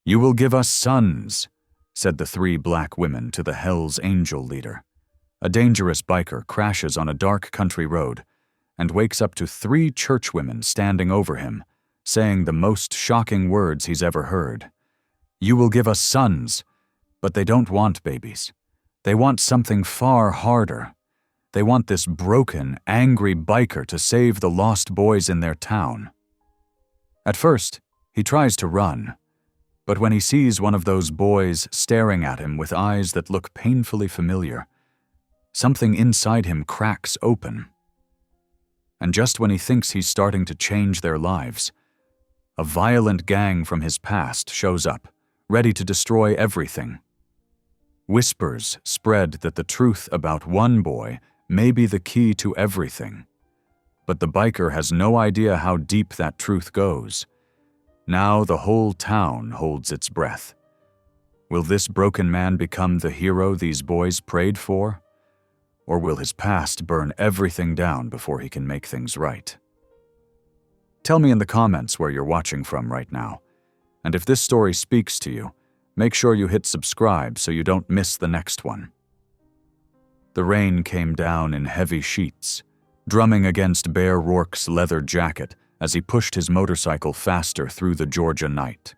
"You will give us sons," said the three black women to the Hell's Angel leader. A dangerous biker crashes on a dark country road and wakes up to three churchwomen standing over him, saying the most shocking words he's ever heard. "You will give us sons," but they don't want babies. They want something far harder. They want this broken, angry biker to save the lost boys in their town. At first, he tries to run, but when he sees one of those boys staring at him with eyes that look painfully familiar, something inside him cracks open. And just when he thinks he's starting to change their lives, a violent gang from his past shows up, ready to destroy everything. Whispers spread that the truth about one boy may be the key to everything. But the biker has no idea how deep that truth goes. Now the whole town holds its breath. Will this broken man become the hero these boys prayed for? Or will his past burn everything down before he can make things right? Tell me in the comments where you're watching from right now. And if this story speaks to you, make sure you hit subscribe so you don't miss the next one. The rain came down in heavy sheets, drumming against Bear Rourke's leather jacket as he pushed his motorcycle faster through the Georgia night.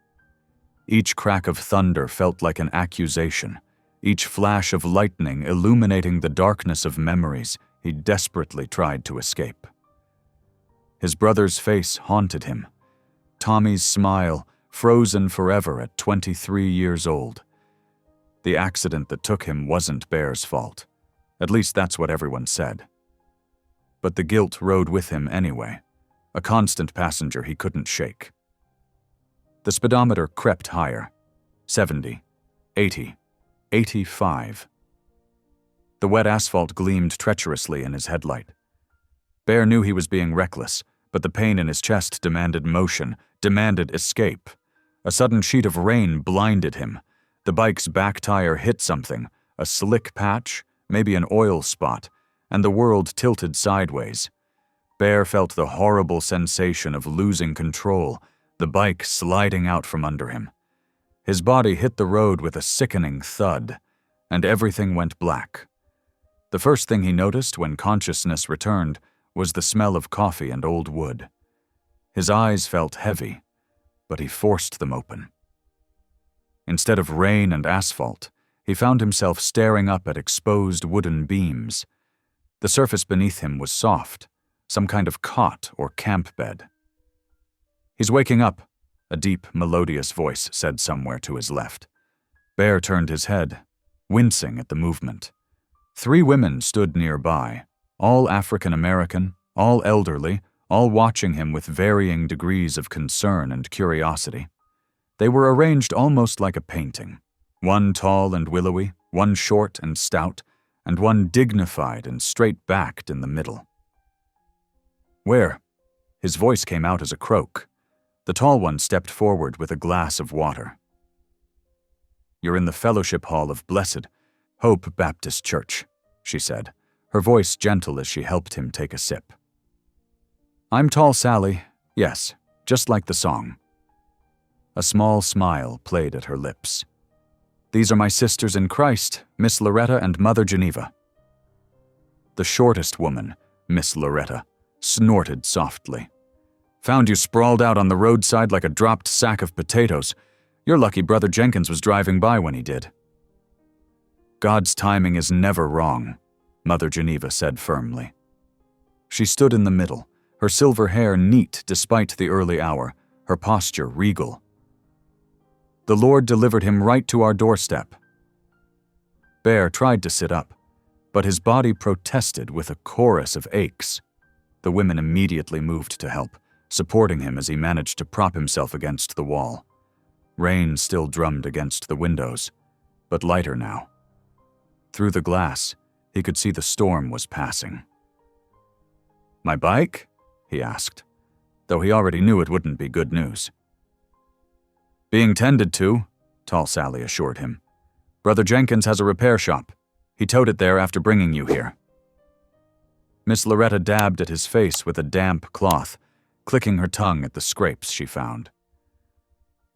Each crack of thunder felt like an accusation, each flash of lightning illuminating the darkness of memories he desperately tried to escape. His brother's face haunted him. Tommy's smile, frozen forever at 23 years old. The accident that took him wasn't Bear's fault. At least that's what everyone said. But the guilt rode with him anyway, a constant passenger he couldn't shake. The speedometer crept higher. 70, 80, 85. The wet asphalt gleamed treacherously in his headlight. Bear knew he was being reckless, but the pain in his chest demanded motion, demanded escape. A sudden sheet of rain blinded him. The bike's back tire hit something, a slick patch, maybe an oil spot, and the world tilted sideways. Bear felt the horrible sensation of losing control, the bike sliding out from under him. His body hit the road with a sickening thud, and everything went black. The first thing he noticed when consciousness returned was the smell of coffee and old wood. His eyes felt heavy, but he forced them open. Instead of rain and asphalt, he found himself staring up at exposed wooden beams. The surface beneath him was soft, some kind of cot or camp bed. "He's waking up," a deep, melodious voice said somewhere to his left. Bear turned his head, wincing at the movement. Three women stood nearby, all African American, all elderly, all watching him with varying degrees of concern and curiosity. They were arranged almost like a painting, one tall and willowy, one short and stout, and one dignified and straight-backed in the middle. "Where?" His voice came out as a croak. The tall one stepped forward with a glass of water. "You're in the fellowship hall of Blessed Hope Baptist Church," she said, her voice gentle as she helped him take a sip. "I'm Tall Sally, yes, just like the song." A small smile played at her lips. "These are my sisters in Christ, Miss Loretta and Mother Geneva." The shortest woman, Miss Loretta, snorted softly. "Found you sprawled out on the roadside like a dropped sack of potatoes. You're lucky Brother Jenkins was driving by when he did." "God's timing is never wrong," Mother Geneva said firmly. She stood in the middle, her silver hair neat despite the early hour, her posture regal. "The Lord delivered him right to our doorstep." Bear tried to sit up, but his body protested with a chorus of aches. The women immediately moved to help, supporting him as he managed to prop himself against the wall. Rain still drummed against the windows, but lighter now. Through the glass, he could see the storm was passing. "My bike?" he asked, though he already knew it wouldn't be good news. "Being tended to," Tall Sally assured him. "Brother Jenkins has a repair shop. He towed it there after bringing you here." Miss Loretta dabbed at his face with a damp cloth, clicking her tongue at the scrapes she found.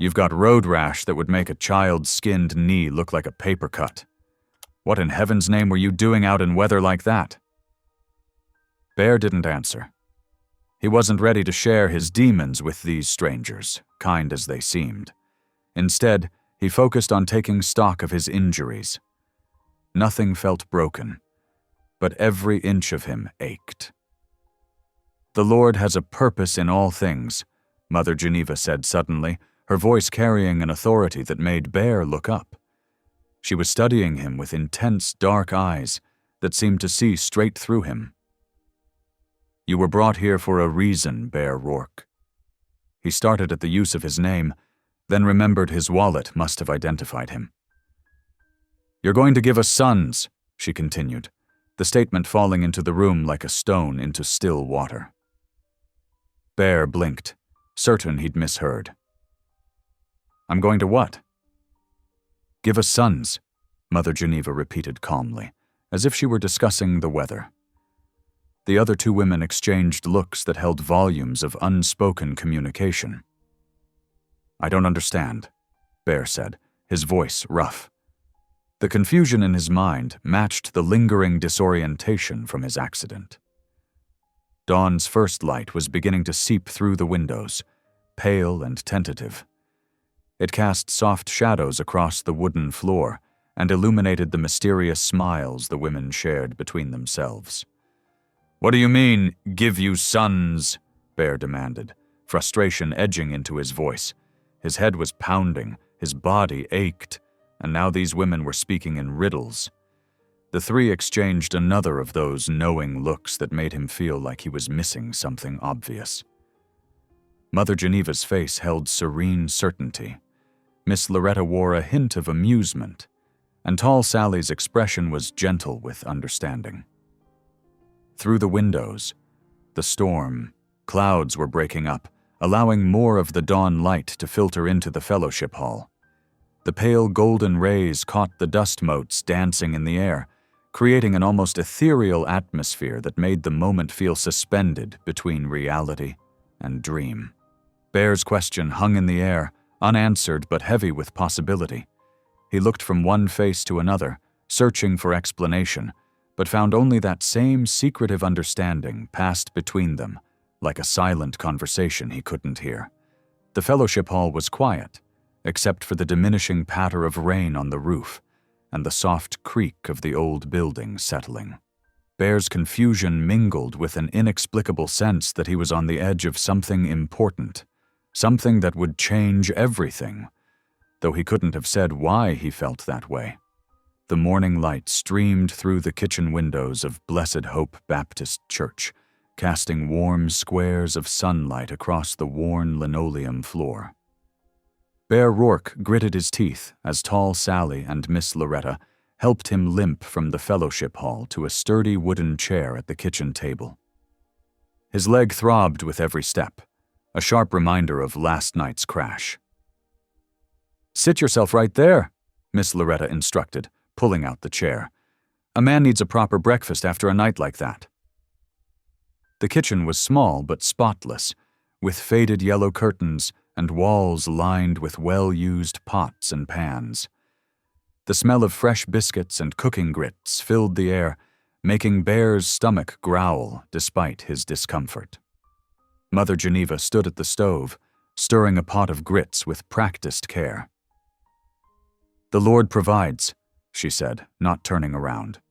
You've got road rash that would make a child's skinned knee look like a paper cut. What in heaven's name were you doing out in weather like that?" Bear didn't answer. He wasn't ready to share his demons with these strangers, kind as they seemed. Instead, he focused on taking stock of his injuries. Nothing felt broken, but every inch of him ached. "The Lord has a purpose in all things," Mother Geneva said suddenly, her voice carrying an authority that made Bear look up. She was studying him with intense, dark eyes that seemed to see straight through him. "You were brought here for a reason, Bear Rourke." He started at the use of his name, then remembered his wallet must have identified him. "You're going to give us sons," she continued, the statement falling into the room like a stone into still water. Bear blinked, certain he'd misheard. "I'm going to what?" "Give us sons," Mother Geneva repeated calmly, as if she were discussing the weather. The other two women exchanged looks that held volumes of unspoken communication. "I don't understand," Bear said, his voice rough. The confusion in his mind matched the lingering disorientation from his accident. Dawn's first light was beginning to seep through the windows, pale and tentative. It cast soft shadows across the wooden floor and illuminated the mysterious smiles the women shared between themselves. "What do you mean, give you sons?" Bear demanded, frustration edging into his voice. His head was pounding, his body ached, and now these women were speaking in riddles. The three exchanged another of those knowing looks that made him feel like he was missing something obvious. Mother Geneva's face held serene certainty. Miss Loretta wore a hint of amusement, and tall Sally's expression was gentle with understanding. Through the windows, the storm, clouds were breaking up, allowing more of the dawn light to filter into the fellowship hall. The pale golden rays caught the dust motes dancing in the air, creating an almost ethereal atmosphere that made the moment feel suspended between reality and dream. Bear's question hung in the air, unanswered but heavy with possibility. He looked from one face to another, searching for explanation, but found only that same secretive understanding passed between them, like a silent conversation he couldn't hear. The fellowship hall was quiet, except for the diminishing patter of rain on the roof and the soft creak of the old building settling. Bear's confusion mingled with an inexplicable sense that he was on the edge of something important, something that would change everything, though he couldn't have said why he felt that way. The morning light streamed through the kitchen windows of Blessed Hope Baptist Church, casting warm squares of sunlight across the worn linoleum floor. Bear Rourke gritted his teeth as tall Sally and Miss Loretta helped him limp from the fellowship hall to a sturdy wooden chair at the kitchen table. His leg throbbed with every step, a sharp reminder of last night's crash. "Sit yourself right there," Miss Loretta instructed, pulling out the chair. "A man needs a proper breakfast after a night like that." The kitchen was small but spotless, with faded yellow curtains and walls lined with well-used pots and pans. The smell of fresh biscuits and cooking grits filled the air, making Bear's stomach growl despite his discomfort. Mother Geneva stood at the stove, stirring a pot of grits with practiced care. "The Lord provides," she said, not turning around,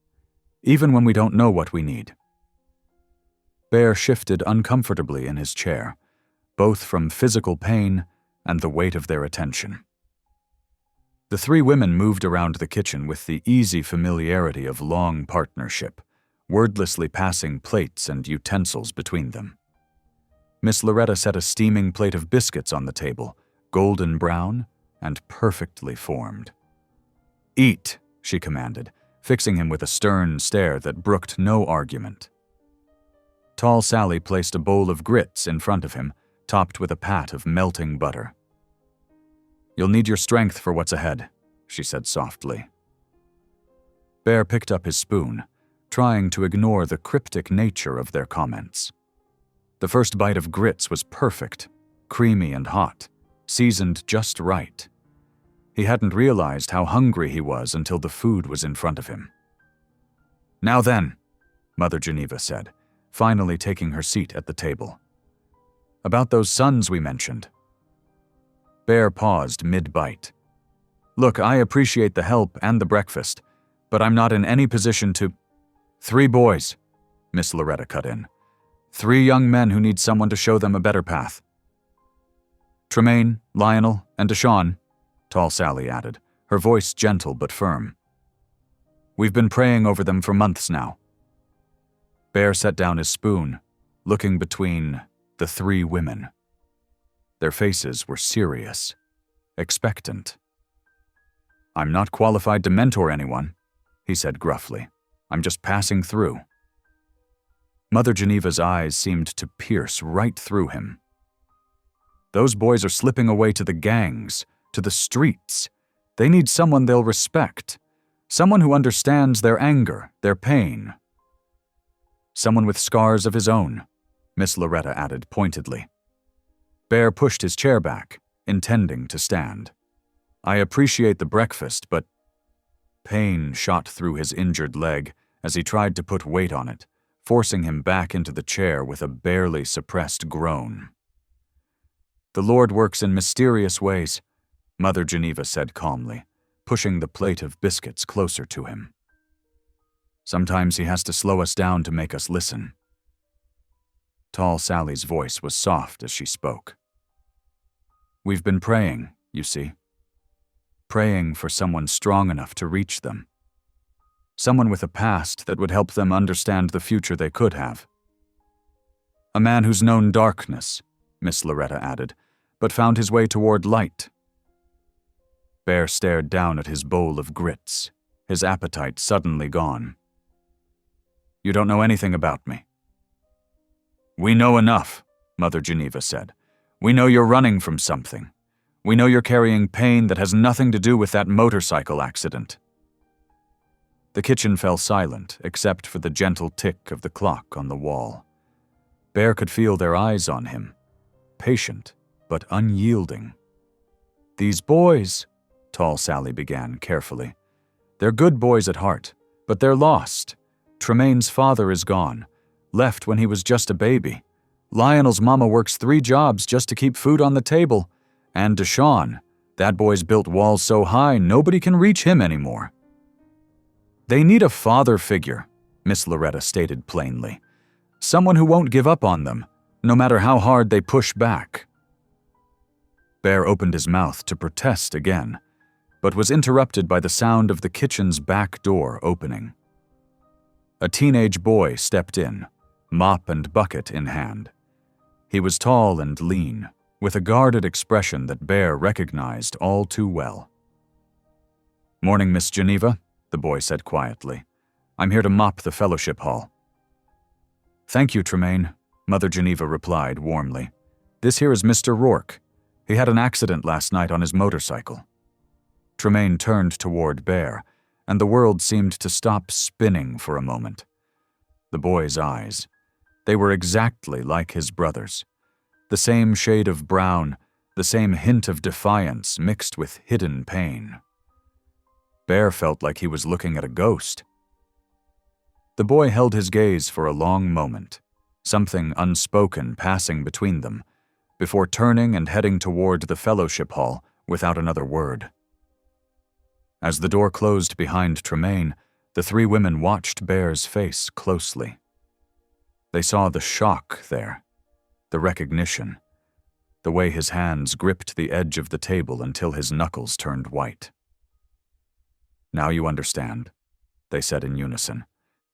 "even when we don't know what we need." Bear shifted uncomfortably in his chair, both from physical pain and the weight of their attention. The three women moved around the kitchen with the easy familiarity of long partnership, wordlessly passing plates and utensils between them. Miss Loretta set a steaming plate of biscuits on the table, golden brown and perfectly formed. "Eat," she commanded, fixing him with a stern stare that brooked no argument. Tall Sally placed a bowl of grits in front of him, topped with a pat of melting butter. "You'll need your strength for what's ahead," she said softly. Bear picked up his spoon, trying to ignore the cryptic nature of their comments. The first bite of grits was perfect, creamy and hot, seasoned just right. He hadn't realized how hungry he was until the food was in front of him. "Now then," Mother Geneva said, finally taking her seat at the table. "About those sons we mentioned." Bear paused mid-bite. "Look, I appreciate the help and the breakfast, but I'm not in any position to—" "3 boys," Miss Loretta cut in. "3 young men who need someone to show them a better path." "Tremaine, Lionel, and Deshawn," Tall Sally added, her voice gentle but firm. "We've been praying over them for months now." Bear set down his spoon, looking between the 3 women. Their faces were serious, expectant. "I'm not qualified to mentor anyone," he said gruffly. "I'm just passing through." Mother Geneva's eyes seemed to pierce right through him. "Those boys are slipping away to the gangs, to the streets. They need someone they'll respect, someone who understands their anger, their pain." "Someone with scars of his own," Miss Loretta added pointedly. Bear pushed his chair back, intending to stand. "I appreciate the breakfast, but—" Pain shot through his injured leg as he tried to put weight on it, forcing him back into the chair with a barely suppressed groan. "The Lord works in mysterious ways," Mother Geneva said calmly, pushing the plate of biscuits closer to him. "Sometimes he has to slow us down to make us listen." Tall Sally's voice was soft as she spoke. "We've been praying, you see. Praying for someone strong enough to reach them. Someone with a past that would help them understand the future they could have. A man who's known darkness," Miss Loretta added, "but found his way toward light." Bear stared down at his bowl of grits, his appetite suddenly gone. "You don't know anything about me." "We know enough," Mother Geneva said. "We know you're running from something. We know you're carrying pain that has nothing to do with that motorcycle accident." The kitchen fell silent except for the gentle tick of the clock on the wall. Bear could feel their eyes on him, patient but unyielding. "These boys," Tall Sally began carefully. "They're good boys at heart, but they're lost. Tremaine's father is gone, left when he was just a baby. Lionel's mama works 3 jobs just to keep food on the table. And Deshawn, that boy's built walls so high nobody can reach him anymore." "They need a father figure," Miss Loretta stated plainly. "Someone who won't give up on them, no matter how hard they push back." Bear opened his mouth to protest again, but was interrupted by the sound of the kitchen's back door opening. A teenage boy stepped in, mop and bucket in hand. He was tall and lean, with a guarded expression that Bear recognized all too well. "Morning, Miss Geneva," the boy said quietly. "I'm here to mop the fellowship hall." "Thank you, Tremaine," Mother Geneva replied warmly. "This here is Mr. Rourke. He had an accident last night on his motorcycle." Tremaine turned toward Bear, and the world seemed to stop spinning for a moment. The boy's eyes. They were exactly like his brother's. The same shade of brown, the same hint of defiance mixed with hidden pain. Bear felt like he was looking at a ghost. The boy held his gaze for a long moment, something unspoken passing between them, before turning and heading toward the fellowship hall without another word. As the door closed behind Tremaine, the 3 women watched Bear's face closely. They saw the shock there, the recognition, the way his hands gripped the edge of the table until his knuckles turned white. "Now you understand," they said in unison,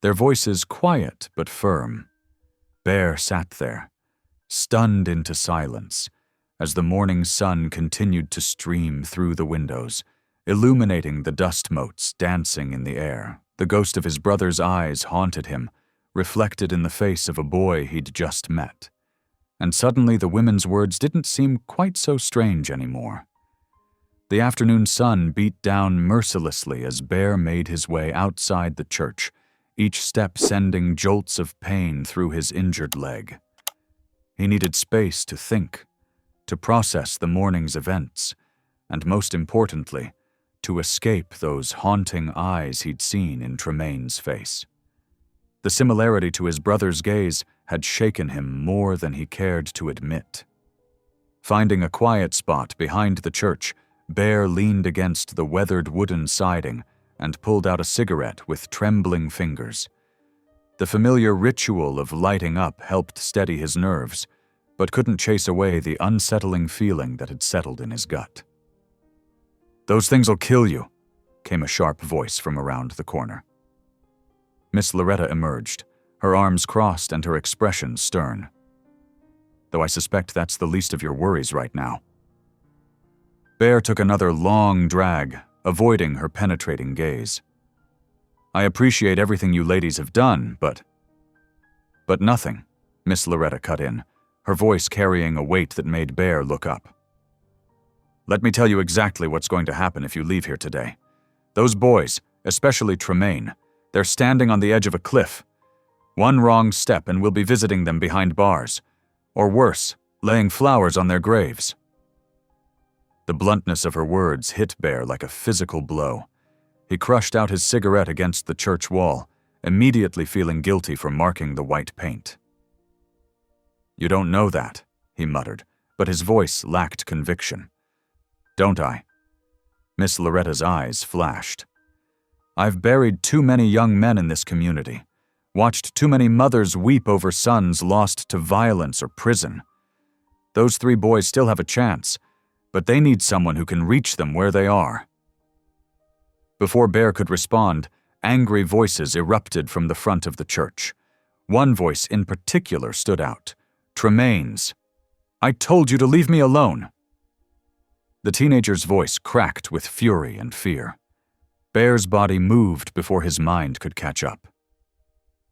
their voices quiet but firm. Bear sat there, stunned into silence, as the morning sun continued to stream through the windows, illuminating the dust motes dancing in the air. The ghost of his brother's eyes haunted him, reflected in the face of a boy he'd just met. And suddenly the women's words didn't seem quite so strange anymore. The afternoon sun beat down mercilessly as Bear made his way outside the church, each step sending jolts of pain through his injured leg. He needed space to think, to process the morning's events, and most importantly, to escape those haunting eyes he'd seen in Tremaine's face. The similarity to his brother's gaze had shaken him more than he cared to admit. Finding a quiet spot behind the church, Bear leaned against the weathered wooden siding and pulled out a cigarette with trembling fingers. The familiar ritual of lighting up helped steady his nerves, but couldn't chase away the unsettling feeling that had settled in his gut. "Those things'll kill you," came a sharp voice from around the corner. Miss Loretta emerged, her arms crossed and her expression stern. "Though I suspect that's the least of your worries right now." Bear took another long drag, avoiding her penetrating gaze. "I appreciate everything you ladies have done, but..." "But nothing," Miss Loretta cut in, her voice carrying a weight that made Bear look up. "Let me tell you exactly what's going to happen if you leave here today. Those boys, especially Tremaine, they're standing on the edge of a cliff. One wrong step and we'll be visiting them behind bars. Or worse, laying flowers on their graves." The bluntness of her words hit Bear like a physical blow. He crushed out his cigarette against the church wall, immediately feeling guilty for marking the white paint. "You don't know that," he muttered, but his voice lacked conviction. "Don't I?" Miss Loretta's eyes flashed. "I've buried too many young men in this community, watched too many mothers weep over sons lost to violence or prison. Those 3 boys still have a chance, but they need someone who can reach them where they are." Before Bear could respond, angry voices erupted from the front of the church. One voice in particular stood out. Tremaine's. "I told you to leave me alone." The teenager's voice cracked with fury and fear. Bear's body moved before his mind could catch up.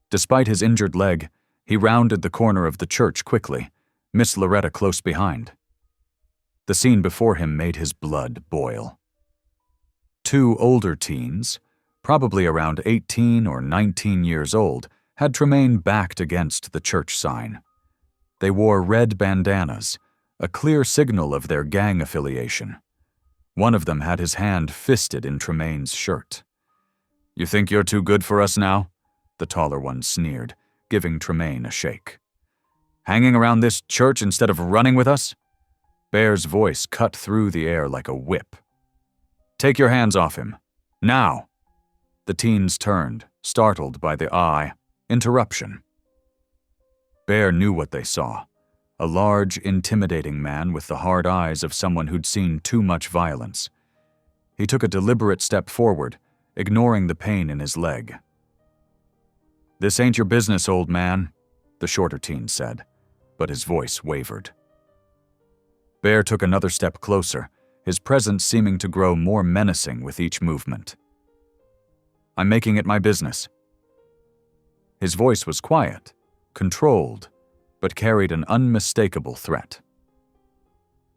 Despite his injured leg, he rounded the corner of the church quickly, Miss Loretta close behind. The scene before him made his blood boil. 2 older teens, probably around 18 or 19 years old, had Tremaine backed against the church sign. They wore red bandanas, a clear signal of their gang affiliation. One of them had his hand fisted in Tremaine's shirt. "You think you're too good for us now?" the taller one sneered, giving Tremaine a shake. "Hanging around this church instead of running with us?" Bear's voice cut through the air like a whip. "Take your hands off him. Now!" The teens turned, startled by the interruption. Bear knew what they saw. A large, intimidating man with the hard eyes of someone who'd seen too much violence. He took a deliberate step forward, ignoring the pain in his leg. "This ain't your business, old man," the shorter teen said, but his voice wavered. Bear took another step closer, his presence seeming to grow more menacing with each movement. "I'm making it my business." His voice was quiet, controlled, but carried an unmistakable threat.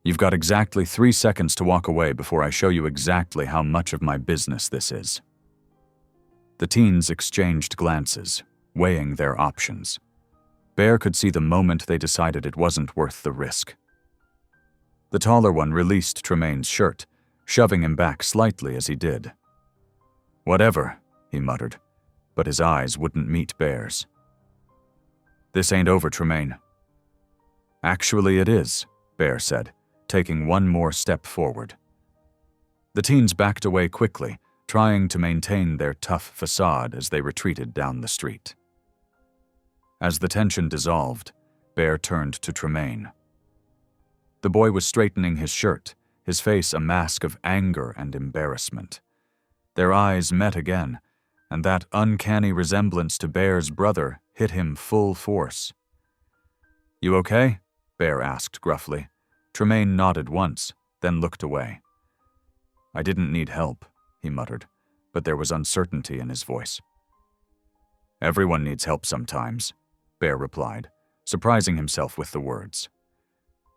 "You've got exactly 3 seconds to walk away before I show you exactly how much of my business this is." The teens exchanged glances, weighing their options. Bear could see the moment they decided it wasn't worth the risk. The taller one released Tremaine's shirt, shoving him back slightly as he did. "Whatever," he muttered, but his eyes wouldn't meet Bear's. "This ain't over, Tremaine." "Actually it is," Bear said, taking one more step forward. The teens backed away quickly, trying to maintain their tough facade as they retreated down the street. As the tension dissolved, Bear turned to Tremaine. The boy was straightening his shirt, his face a mask of anger and embarrassment. Their eyes met again, and that uncanny resemblance to Bear's brother hit him full force. "You okay?" Bear asked gruffly. Tremaine nodded once, then looked away. "I didn't need help," he muttered, but there was uncertainty in his voice. "Everyone needs help sometimes," Bear replied, surprising himself with the words.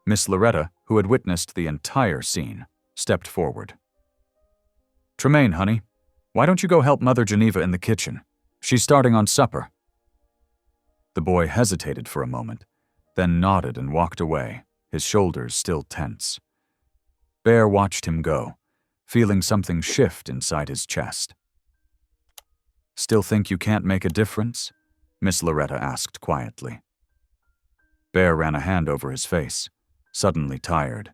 Miss Loretta, who had witnessed the entire scene, stepped forward. "Tremaine, honey, why don't you go help Mother Geneva in the kitchen? She's starting on supper." The boy hesitated for a moment, then nodded and walked away, his shoulders still tense. Bear watched him go, feeling something shift inside his chest. "Still think you can't make a difference?" Miss Loretta asked quietly. Bear ran a hand over his face, suddenly tired.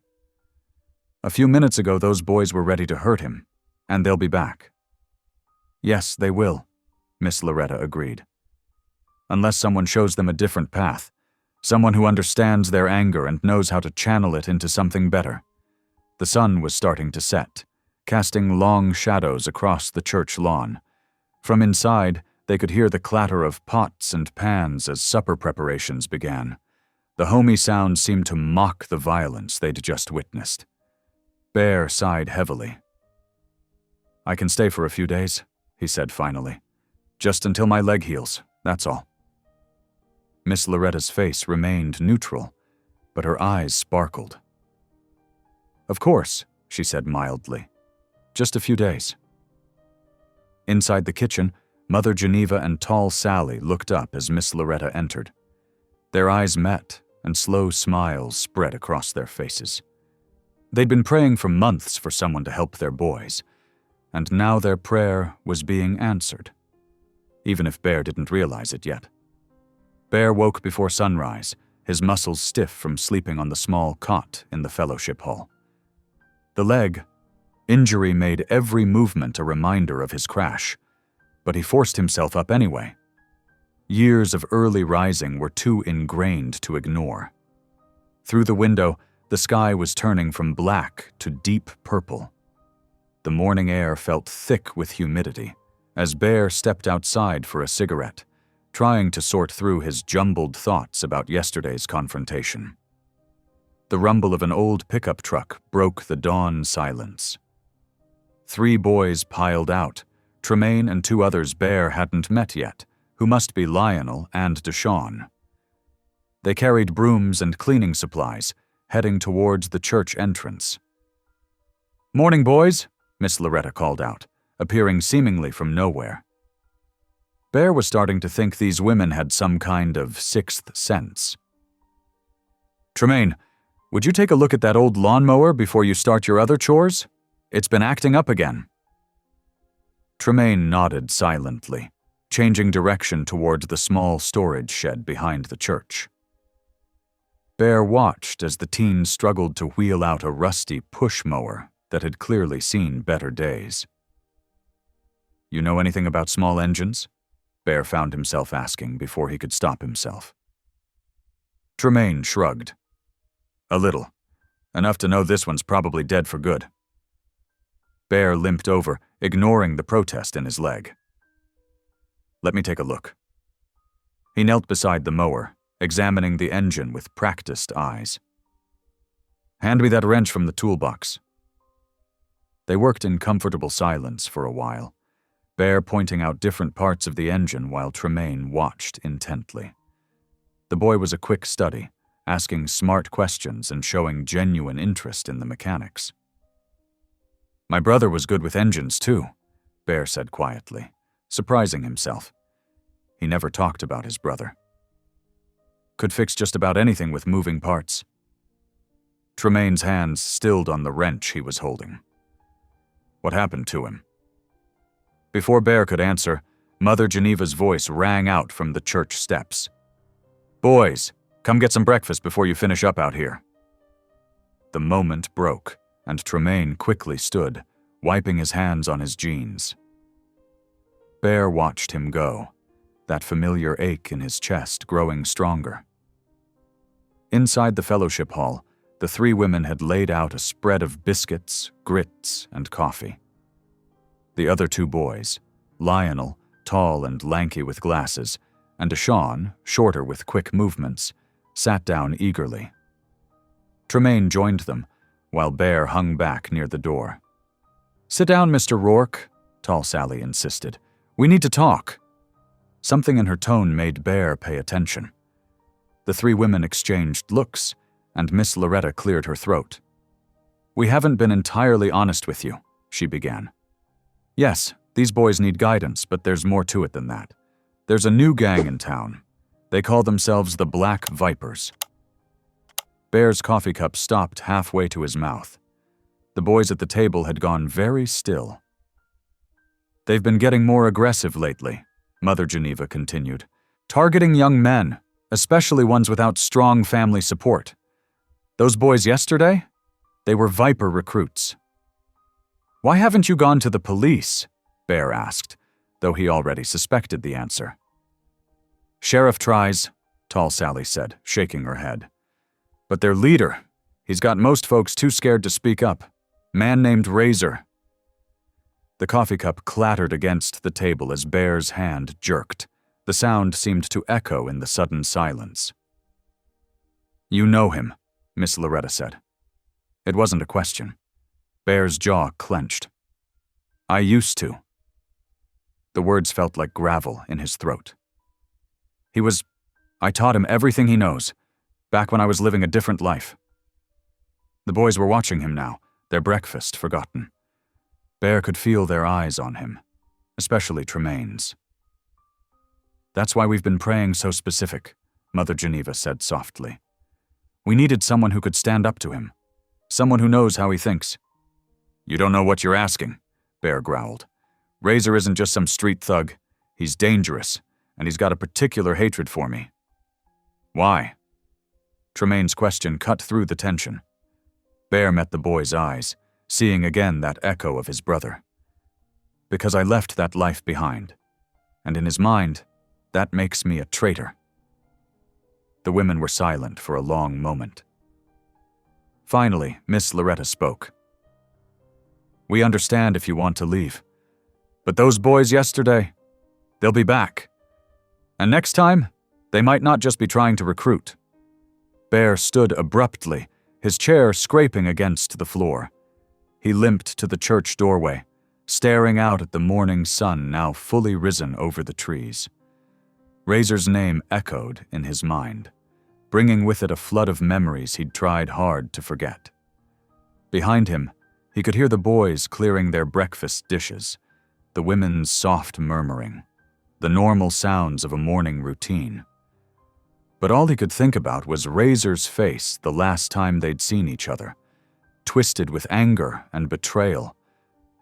"A few minutes ago, those boys were ready to hurt him, and they'll be back." "Yes, they will," Miss Loretta agreed. "Unless someone shows them a different path, someone who understands their anger and knows how to channel it into something better." The sun was starting to set, casting long shadows across the church lawn. From inside, they could hear the clatter of pots and pans as supper preparations began. The homey sound seemed to mock the violence they'd just witnessed. Bear sighed heavily. "I can stay for a few days," he said finally. "Just until my leg heals, that's all." Miss Loretta's face remained neutral, but her eyes sparkled. "Of course," she said mildly. "Just a few days." Inside the kitchen, Mother Geneva and tall Sally looked up as Miss Loretta entered. Their eyes met, and slow smiles spread across their faces. They'd been praying for months for someone to help their boys, and now their prayer was being answered, even if Bear didn't realize it yet. Bear woke before sunrise, his muscles stiff from sleeping on the small cot in the fellowship hall. The leg injury made every movement a reminder of his crash, but he forced himself up anyway. Years of early rising were too ingrained to ignore. Through the window, the sky was turning from black to deep purple. The morning air felt thick with humidity as Bear stepped outside for a cigarette, trying to sort through his jumbled thoughts about yesterday's confrontation. The rumble of an old pickup truck broke the dawn silence. 3 boys piled out, Tremaine and 2 others Bear hadn't met yet, who must be Lionel and Deshawn. They carried brooms and cleaning supplies, heading towards the church entrance. "Morning, boys," Miss Loretta called out, appearing seemingly from nowhere. Bear was starting to think these women had some kind of sixth sense. "Tremaine, would you take a look at that old lawnmower before you start your other chores? It's been acting up again." Tremaine nodded silently, changing direction towards the small storage shed behind the church. Bear watched as the teen struggled to wheel out a rusty push mower that had clearly seen better days. "You know anything about small engines?" Bear found himself asking before he could stop himself. Tremaine shrugged. "A little. Enough to know this one's probably dead for good." Bear limped over, ignoring the protest in his leg. "Let me take a look." He knelt beside the mower, examining the engine with practiced eyes. "Hand me that wrench from the toolbox." They worked in comfortable silence for a while, Bear pointing out different parts of the engine while Tremaine watched intently. The boy was a quick study, asking smart questions and showing genuine interest in the mechanics. "My brother was good with engines too," Bear said quietly, surprising himself. He never talked about his brother. "Could fix just about anything with moving parts." Tremaine's hands stilled on the wrench he was holding. "What happened to him?" Before Bear could answer, Mother Geneva's voice rang out from the church steps. "Boys, come get some breakfast before you finish up out here." The moment broke, and Tremaine quickly stood, wiping his hands on his jeans. Bear watched him go, that familiar ache in his chest growing stronger. Inside the fellowship hall, the 3 women had laid out a spread of biscuits, grits, and coffee. The other 2 boys, Lionel, tall and lanky with glasses, and Deshawn, shorter with quick movements, sat down eagerly. Tremaine joined them, while Bear hung back near the door. "Sit down, Mr. Rourke," tall Sally insisted. "We need to talk." Something in her tone made Bear pay attention. The 3 women exchanged looks, and Miss Loretta cleared her throat. "We haven't been entirely honest with you," she began. "Yes, these boys need guidance, but there's more to it than that. There's a new gang in town. They call themselves the Black Vipers." Bear's coffee cup stopped halfway to his mouth. The boys at the table had gone very still. "They've been getting more aggressive lately," Mother Geneva continued, "targeting young men, especially ones without strong family support. Those boys yesterday? They were Viper recruits." "Why haven't you gone to the police?" Bear asked, though he already suspected the answer. "Sheriff tries," Tall Sally said, shaking her head. "But their leader, he's got most folks too scared to speak up. Man named Razor." The coffee cup clattered against the table as Bear's hand jerked. The sound seemed to echo in the sudden silence. "You know him," Miss Loretta said. It wasn't a question. Bear's jaw clenched. "I used to." The words felt like gravel in his throat. I taught him everything he knows, back when I was living a different life." The boys were watching him now, their breakfast forgotten. Bear could feel their eyes on him, especially Tremaine's. "That's why we've been praying so specific," Mother Geneva said softly. "We needed someone who could stand up to him, someone who knows how he thinks." "You don't know what you're asking," Bear growled. "Razor isn't just some street thug. He's dangerous, and he's got a particular hatred for me." "Why?" Tremaine's question cut through the tension. Bear met the boy's eyes, seeing again that echo of his brother. "Because I left that life behind, and in his mind, that makes me a traitor." The women were silent for a long moment. Finally, Miss Loretta spoke. "We understand if you want to leave. But those boys yesterday, they'll be back. And next time, they might not just be trying to recruit." Bear stood abruptly, his chair scraping against the floor. He limped to the church doorway, staring out at the morning sun now fully risen over the trees. Razor's name echoed in his mind, bringing with it a flood of memories he'd tried hard to forget. Behind him, he could hear the boys clearing their breakfast dishes, the women's soft murmuring, the normal sounds of a morning routine. But all he could think about was Razor's face the last time they'd seen each other, twisted with anger and betrayal,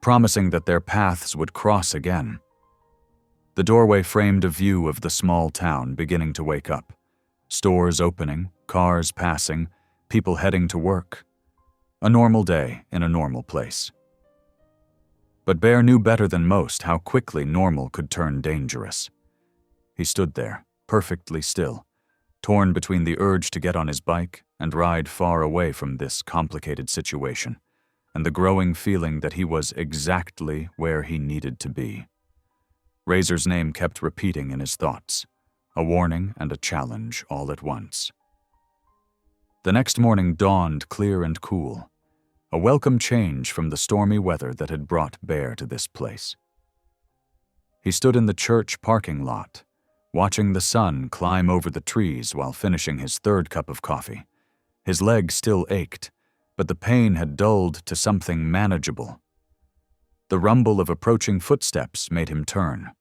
promising that their paths would cross again. The doorway framed a view of the small town beginning to wake up. Stores opening, cars passing, people heading to work. A normal day in a normal place. But Bear knew better than most how quickly normal could turn dangerous. He stood there, perfectly still, torn between the urge to get on his bike and ride far away from this complicated situation, and the growing feeling that he was exactly where he needed to be. Razor's name kept repeating in his thoughts, a warning and a challenge all at once. The next morning dawned clear and cool, a welcome change from the stormy weather that had brought Bear to this place. He stood in the church parking lot, watching the sun climb over the trees while finishing his third cup of coffee. His leg still ached, but the pain had dulled to something manageable. The rumble of approaching footsteps made him turn.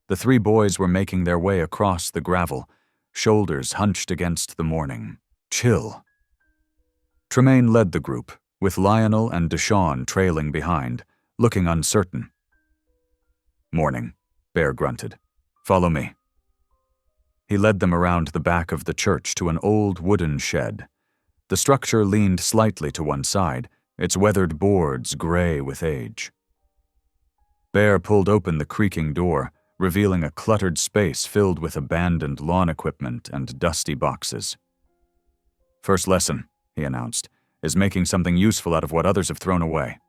The three boys were making their way across the gravel, shoulders hunched against the morning, chill. Tremaine led the group, with Lionel and Deshawn trailing behind, looking uncertain. "Morning," Bear grunted. "Follow me." He led them around the back of the church to an old wooden shed. The structure leaned slightly to one side, its weathered boards gray with age. Bear pulled open the creaking door, revealing a cluttered space filled with abandoned lawn equipment and dusty boxes. "First lesson," he announced, "is making something useful out of what others have thrown away."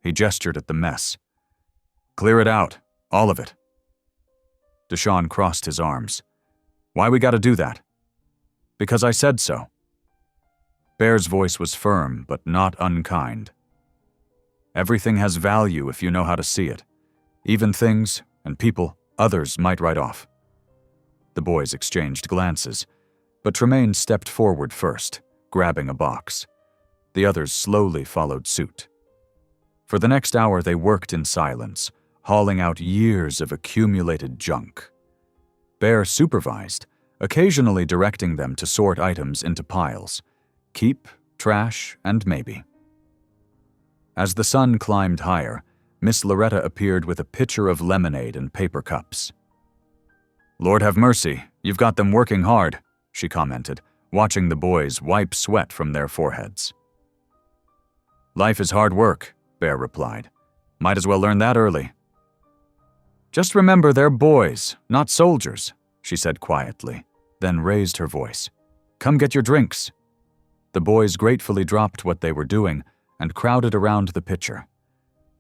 He gestured at the mess. "Clear it out, all of it." Deshawn crossed his arms. "Why we gotta do that?" "Because I said so." Bear's voice was firm, but not unkind. "Everything has value if you know how to see it. Even things and people others might write off." The boys exchanged glances, but Tremaine stepped forward first, grabbing a box. The others slowly followed suit. For the next hour they worked in silence, hauling out years of accumulated junk. Bear supervised, occasionally directing them to sort items into piles, keep, trash, and maybe. As the sun climbed higher, Miss Loretta appeared with a pitcher of lemonade and paper cups. "Lord have mercy, you've got them working hard," she commented, watching the boys wipe sweat from their foreheads. "Life is hard work," Bear replied. "Might as well learn that early." "Just remember they're boys, not soldiers," she said quietly, then raised her voice. "Come get your drinks." The boys gratefully dropped what they were doing and crowded around the pitcher.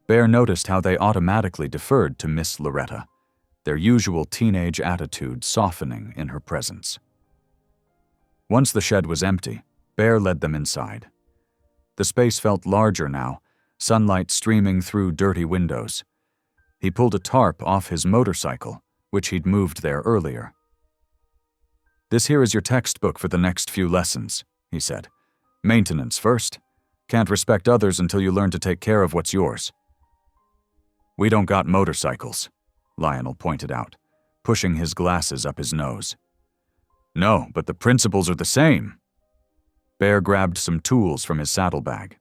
Bear noticed how they automatically deferred to Miss Loretta, their usual teenage attitude softening in her presence. Once the shed was empty, Bear led them inside. The space felt larger now, sunlight streaming through dirty windows. He pulled a tarp off his motorcycle, which he'd moved there earlier. "This here is your textbook for the next few lessons," he said. "Maintenance first. Can't respect others until you learn to take care of what's yours." "We don't got motorcycles," Lionel pointed out, pushing his glasses up his nose. "No, but the principles are the same." Bear grabbed some tools from his saddlebag.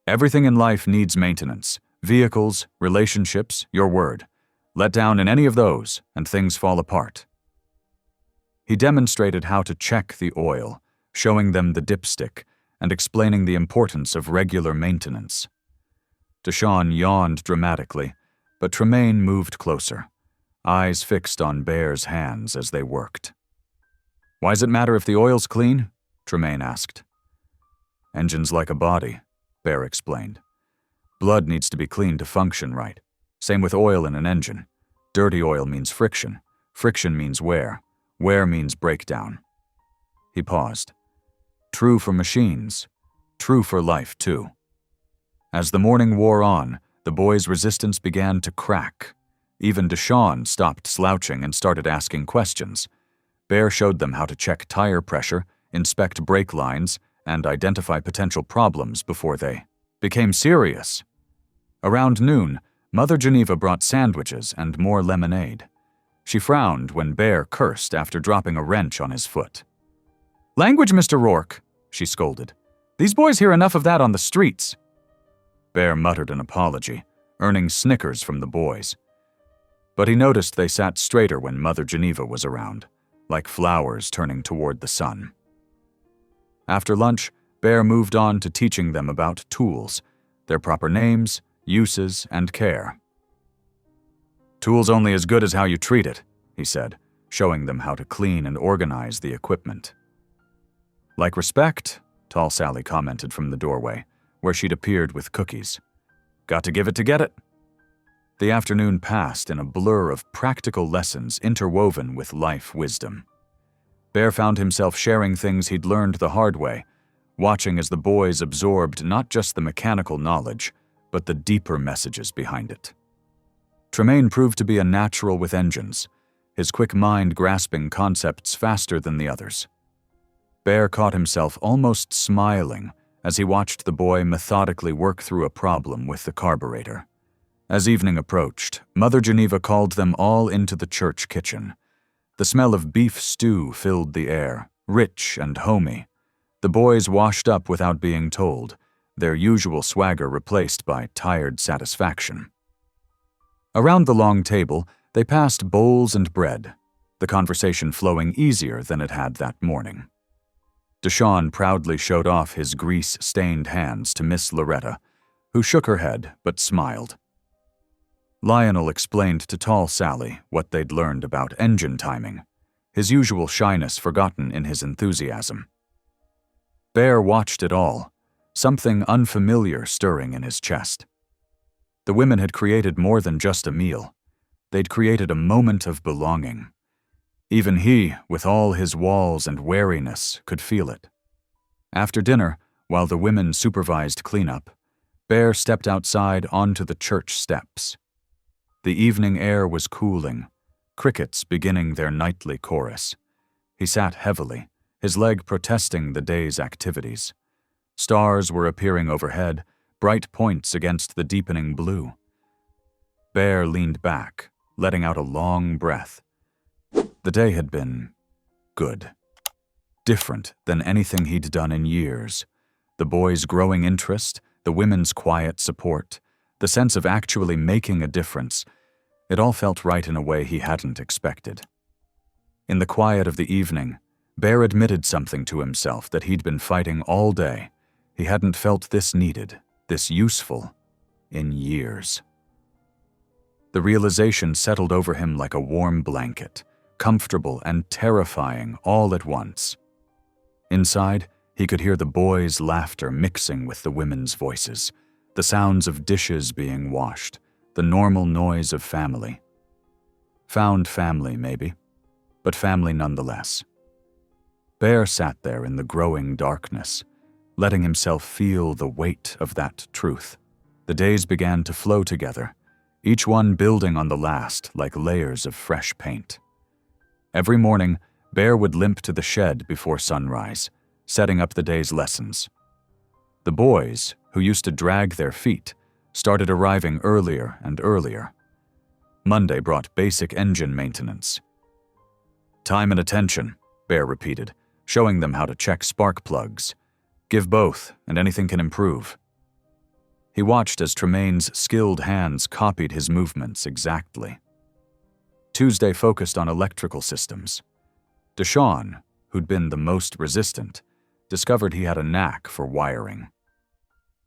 "Everything in life needs maintenance. Vehicles, relationships, your word. Let down in any of those, and things fall apart." He demonstrated how to check the oil, showing them the dipstick, and explaining the importance of regular maintenance. Deshawn yawned dramatically, but Tremaine moved closer, eyes fixed on Bear's hands as they worked. "Why's it matter if the oil's clean?" Tremaine asked. "Engine's like a body," Bear explained. "Blood needs to be clean to function right. Same with oil in an engine. Dirty oil means friction. Friction means wear. Wear means breakdown." He paused. True for machines. True for life, too. As the morning wore on, the boys' resistance began to crack. Even Deshawn stopped slouching and started asking questions. Bear showed them how to check tire pressure, inspect brake lines, and identify potential problems before they became serious. Around noon, Mother Geneva brought sandwiches and more lemonade. She frowned when Bear cursed after dropping a wrench on his foot. "Language, Mr. Rourke," she scolded. "These boys hear enough of that on the streets." Bear muttered an apology, earning snickers from the boys. But he noticed they sat straighter when Mother Geneva was around, like flowers turning toward the sun. After lunch, Bear moved on to teaching them about tools, their proper names, uses, and care. "Tool's only as good as how you treat it," he said, showing them how to clean and organize the equipment. "Like respect," Tall Sally commented from the doorway, where she'd appeared with cookies. "Got to give it to get it." The afternoon passed in a blur of practical lessons interwoven with life wisdom. Bear found himself sharing things he'd learned the hard way, watching as the boys absorbed not just the mechanical knowledge, but the deeper messages behind it. Tremaine proved to be a natural with engines, his quick mind grasping concepts faster than the others. Bear caught himself almost smiling as he watched the boy methodically work through a problem with the carburetor. As evening approached, Mother Geneva called them all into the church kitchen. The smell of beef stew filled the air, rich and homey. The boys washed up without being told, their usual swagger replaced by tired satisfaction. Around the long table, they passed bowls and bread, the conversation flowing easier than it had that morning. Deshawn proudly showed off his grease-stained hands to Miss Loretta, who shook her head but smiled. Lionel explained to Tall Sally what they'd learned about engine timing, his usual shyness forgotten in his enthusiasm. Bear watched it all, something unfamiliar stirring in his chest. The women had created more than just a meal. They'd created a moment of belonging. Even he, with all his walls and wariness, could feel it. After dinner, while the women supervised cleanup, Bear stepped outside onto the church steps. The evening air was cooling, crickets beginning their nightly chorus. He sat heavily, his leg protesting the day's activities. Stars were appearing overhead, bright points against the deepening blue. Bear leaned back, letting out a long breath. The day had been good. different than anything he'd done in years. The boys' growing interest, the women's quiet support, the sense of actually making a difference, it all felt right in a way he hadn't expected. In the quiet of the evening, Bear admitted something to himself that he'd been fighting all day. He hadn't felt this needed, this useful, in years. The realization settled over him like a warm blanket, comfortable and terrifying all at once. Inside, he could hear the boys' laughter mixing with the women's voices, the sounds of dishes being washed, the normal noise of family. Found family, maybe, but family nonetheless. Bear sat there in the growing darkness, letting himself feel the weight of that truth. The days began to flow together, each one building on the last like layers of fresh paint. Every morning, Bear would limp to the shed before sunrise, setting up the day's lessons. The boys, who used to drag their feet, started arriving earlier and earlier. Monday brought basic engine maintenance. "Time and attention," Bear repeated, showing them how to check spark plugs. "Give both, and anything can improve." He watched as Tremaine's skilled hands copied his movements exactly. Tuesday focused on electrical systems. Deshawn, who'd been the most resistant, discovered he had a knack for wiring.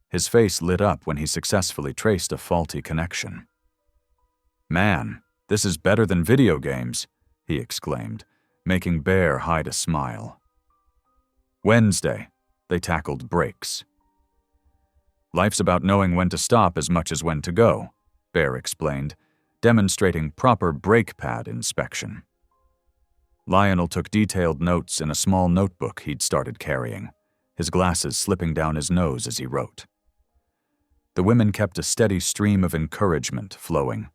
His face lit up when he successfully traced a faulty connection. "Man, this is better than video games," he exclaimed, making Bear hide a smile. Wednesday, they tackled brakes. "Life's about knowing when to stop as much as when to go," Bear explained, demonstrating proper brake pad inspection. Lionel took detailed notes in a small notebook he'd started carrying, his glasses slipping down his nose as he wrote. The women kept a steady stream of encouragement flowing,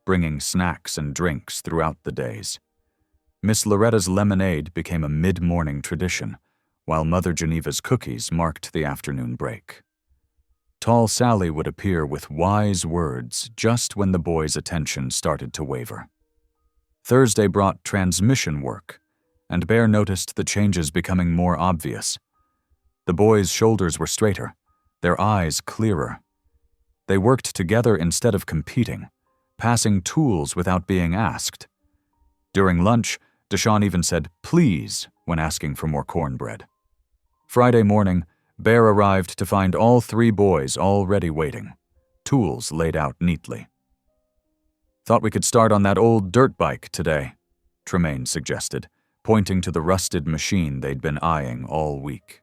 bringing snacks and drinks throughout the days. Miss Loretta's lemonade became a mid-morning tradition, while Mother Geneva's cookies marked the afternoon break. Tall Sally would appear with wise words just when the boys' attention started to waver. Thursday brought transmission work, and Bear noticed the changes becoming more obvious. The boys' shoulders were straighter, their eyes clearer. They worked together instead of competing, passing tools without being asked. During lunch, Deshawn even said "please" when asking for more cornbread. Friday morning, Bear arrived to find all three boys already waiting, tools laid out neatly. "Thought we could start on that old dirt bike today," Tremaine suggested, pointing to the rusted machine they'd been eyeing all week.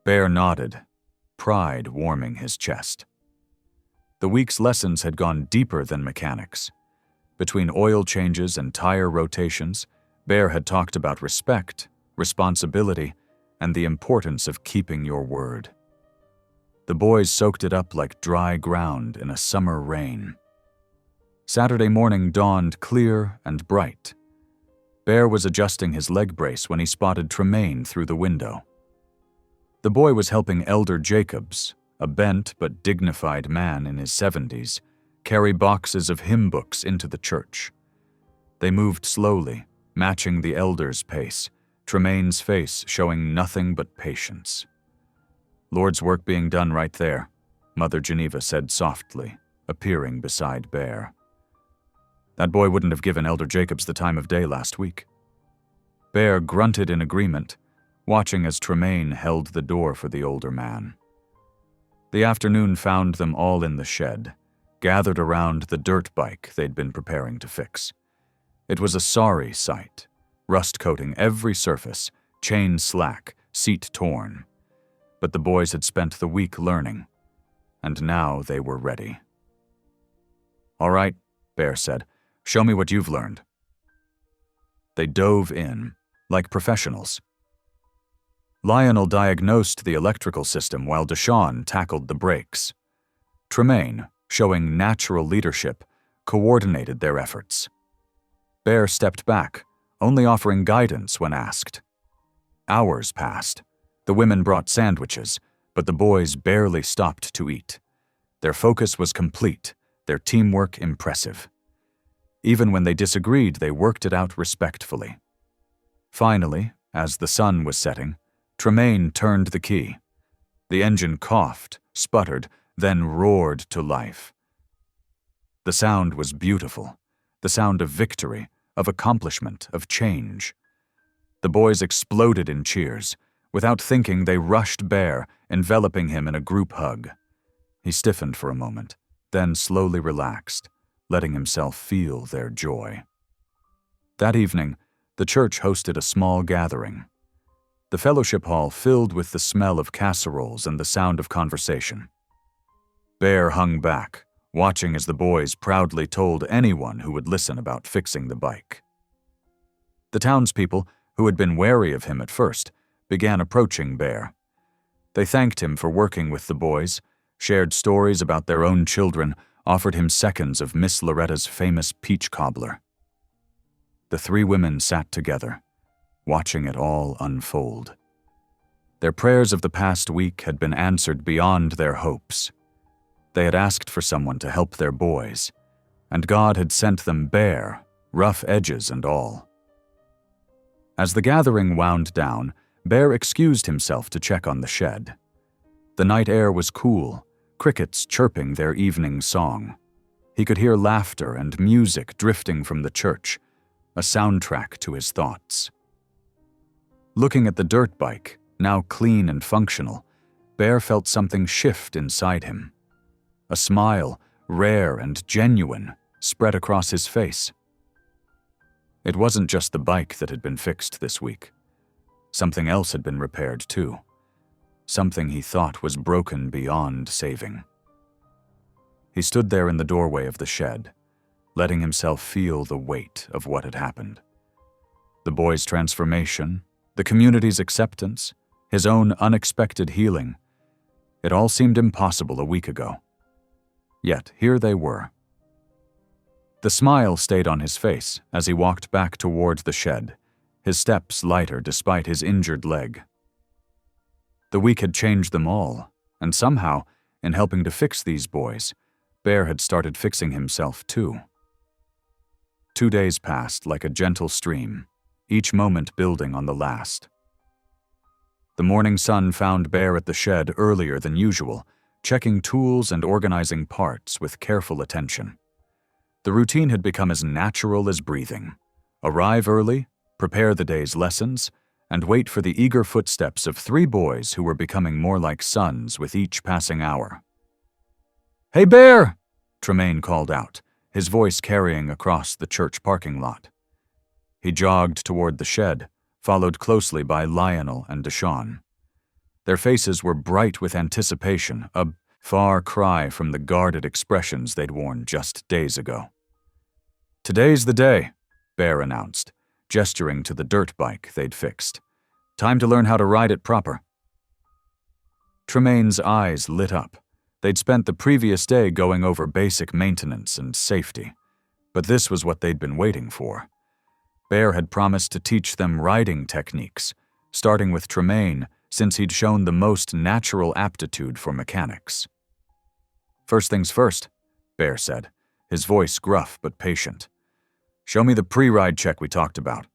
Bear nodded, pride warming his chest. The week's lessons had gone deeper than mechanics. Between oil changes and tire rotations, Bear had talked about respect, responsibility, and the importance of keeping your word. The boys soaked it up like dry ground in a summer rain. Saturday morning dawned clear and bright. Bear was adjusting his leg brace when he spotted Tremaine through the window. The boy was helping Elder Jacobs, a bent but dignified man in his 70s, carry boxes of hymn books into the church. They moved slowly, matching the elder's pace, Tremaine's face showing nothing but patience. "Lord's work being done right there," Mother Geneva said softly, appearing beside Bear. "That boy wouldn't have given Elder Jacobs the time of day last week." Bear grunted in agreement, watching as Tremaine held the door for the older man. The afternoon found them all in the shed, gathered around the dirt bike they'd been preparing to fix. It was a sorry sight, rust coating every surface, chain slack, seat torn. But the boys had spent the week learning, and now they were ready. "All right," Bear said, "show me what you've learned." They dove in, like professionals. Lionel diagnosed the electrical system while Deshawn tackled the brakes. Tremaine, showing natural leadership, coordinated their efforts. Bear stepped back, only offering guidance when asked. Hours passed. The women brought sandwiches, but the boys barely stopped to eat. Their focus was complete, their teamwork impressive. Even when they disagreed, they worked it out respectfully. Finally, As the sun was setting, Tremaine turned the key. The engine coughed, sputtered, then roared to life. The sound was beautiful, the sound of victory, of accomplishment, of change. The boys exploded in cheers. Without thinking, they rushed Bear, enveloping him in a group hug. He stiffened for a moment, then slowly relaxed, letting himself feel their joy. That evening, the church hosted a small gathering. The fellowship hall filled with the smell of casseroles and the sound of conversation. Bear hung back, watching as the boys proudly told anyone who would listen about fixing the bike. The townspeople, who had been wary of him at first, began approaching Bear. They thanked him for working with the boys, shared stories about their own children, offered him seconds of Miss Loretta's famous peach cobbler. The three women sat together, watching it all unfold. Their prayers of the past week had been answered beyond their hopes. They had asked for someone to help their boys, and God had sent them Bear, rough edges and all. As the gathering wound down, Bear excused himself to check on the shed. The night air was cool, crickets chirping their evening song. He could hear laughter and music drifting from the church, a soundtrack to his thoughts. Looking at the dirt bike, now clean and functional, Bear felt something shift inside him. A smile, rare and genuine, spread across his face. It wasn't just the bike that had been fixed this week. Something else had been repaired too. Something he thought was broken beyond saving. He stood there in the doorway of the shed, letting himself feel the weight of what had happened. The boy's transformation, the community's acceptance, his own unexpected healing. It all seemed impossible a week ago. Yet here they were. The smile stayed on his face as he walked back toward the shed, his steps lighter despite his injured leg. The week had changed them all, and somehow, in helping to fix these boys, Bear had started fixing himself too. 2 days passed like a gentle stream, each moment building on the last. The morning sun found Bear at the shed earlier than usual, checking tools and organizing parts with careful attention. The routine had become as natural as breathing. Arrive early, prepare the day's lessons, and wait for the eager footsteps of 3 boys who were becoming more like sons with each passing hour. "Hey, Bear!" Tremaine called out, his voice carrying across the church parking lot. He jogged toward the shed, followed closely by Lionel and Deshawn. Their faces were bright with anticipation, a far cry from the guarded expressions they'd worn just days ago. "Today's the day," Bear announced, gesturing to the dirt bike they'd fixed. "Time to learn how to ride it proper." Tremaine's eyes lit up. They'd spent the previous day going over basic maintenance and safety, but this was what they'd been waiting for. Bear had promised to teach them riding techniques, starting with Tremaine since he'd shown the most natural aptitude for mechanics. "First things first," Bear said, his voice gruff but patient. "Show me the pre-ride check we talked about."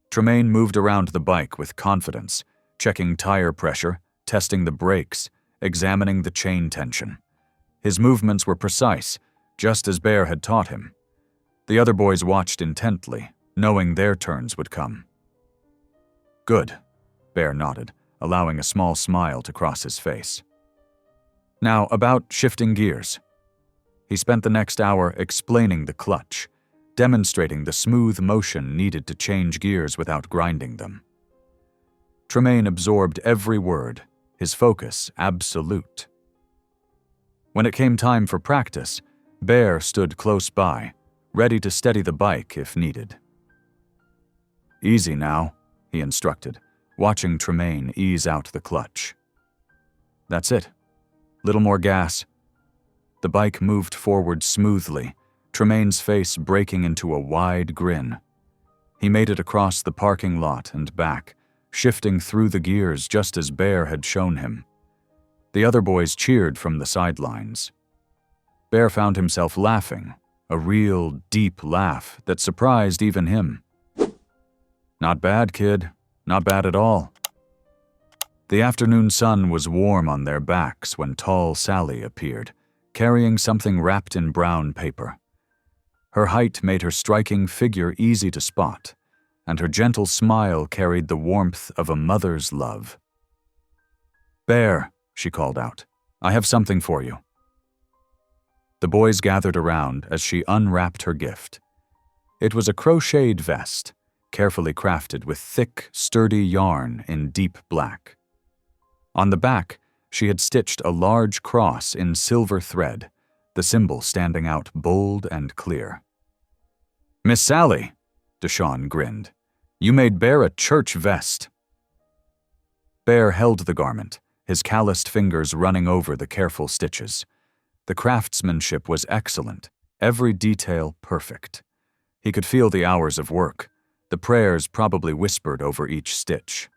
Tremaine moved around the bike with confidence, checking tire pressure, testing the brakes, examining the chain tension. His movements were precise, just as Bear had taught him. The other boys watched intently, knowing their turns would come. "Good," Bear nodded, allowing a small smile to cross his face. "Now, about shifting gears." He spent the next hour explaining the clutch, demonstrating the smooth motion needed to change gears without grinding them. Tremaine absorbed every word, his focus absolute. When it came time for practice, Bear stood close by, ready to steady the bike if needed. "Easy now," he instructed, watching Tremaine ease out the clutch. "That's it. Little more gas." The bike moved forward smoothly, Tremaine's face breaking into a wide grin. He made it across the parking lot and back, shifting through the gears just as Bear had shown him. The other boys cheered from the sidelines. Bear found himself laughing, a real, deep laugh that surprised even him. "Not bad, kid," Not bad at all." The afternoon sun was warm on their backs when tall Sally appeared, carrying something wrapped in brown paper. Her height made her striking figure easy to spot, and her gentle smile carried the warmth of a mother's love. "Bear," she called out, "I have something for you." The boys gathered around as she unwrapped her gift. It was a crocheted vest, carefully crafted with thick, sturdy yarn in deep black. On the back, she had stitched a large cross in silver thread, the symbol standing out bold and clear. "Miss Sally," Deshawn grinned, "you made Bear a church vest." Bear held the garment, his calloused fingers running over the careful stitches. The craftsmanship was excellent, every detail perfect. He could feel the hours of work, the prayers probably whispered over each stitch.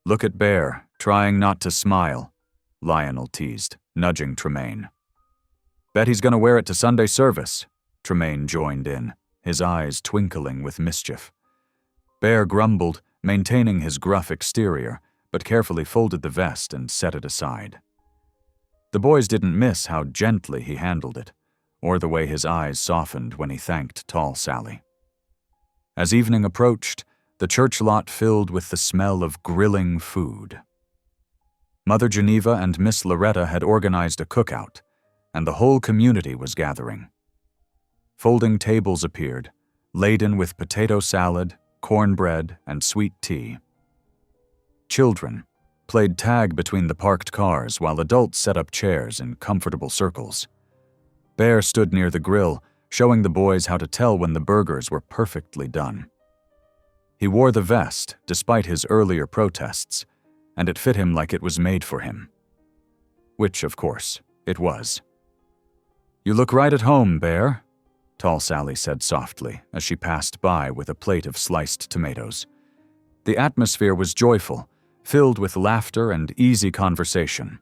"Look at Bear, trying not to smile," Lionel teased, nudging Tremaine. "Bet he's gonna wear it to Sunday service," Tremaine joined in, his eyes twinkling with mischief. Bear grumbled, maintaining his gruff exterior, but carefully folded the vest and set it aside. The boys didn't miss how gently he handled it, or the way his eyes softened when he thanked tall Sally. As evening approached, the church lot filled with the smell of grilling food. Mother Geneva and Miss Loretta had organized a cookout, and the whole community was gathering. Folding tables appeared, laden with potato salad, cornbread, and sweet tea. Children played tag between the parked cars while adults set up chairs in comfortable circles. Bear stood near the grill, showing the boys how to tell when the burgers were perfectly done. He wore the vest, despite his earlier protests, and it fit him like it was made for him. Which, of course, it was. "You look right at home, Bear," tall Sally said softly as she passed by with a plate of sliced tomatoes. The atmosphere was joyful, filled with laughter and easy conversation.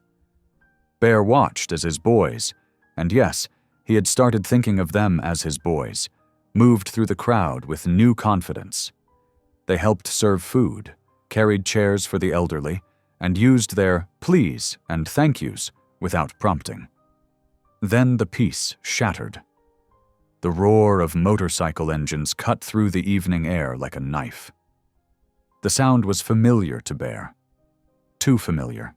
Bear watched as his boys, and yes, he had started thinking of them as his boys, moved through the crowd with new confidence. They helped serve food, carried chairs for the elderly, and used their please and thank yous without prompting. Then the peace shattered. The roar of motorcycle engines cut through the evening air like a knife. The sound was familiar to Bear. Too familiar.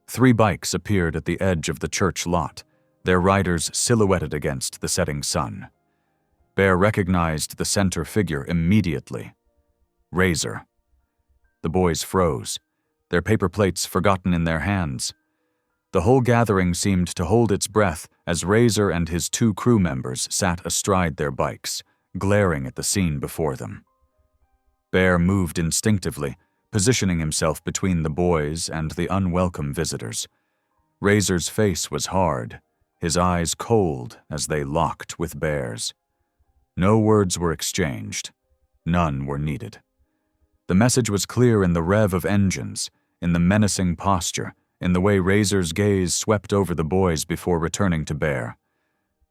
3 bikes appeared at the edge of the church lot, their riders silhouetted against the setting sun. Bear recognized the center figure immediately. Razor. The boys froze, their paper plates forgotten in their hands. The whole gathering seemed to hold its breath as Razor and his 2 crew members sat astride their bikes, glaring at the scene before them. Bear moved instinctively, positioning himself between the boys and the unwelcome visitors. Razor's face was hard, his eyes cold as they locked with Bear's. No words were exchanged. None were needed. The message was clear in the rev of engines, in the menacing posture, in the way Razor's gaze swept over the boys before returning to Bear.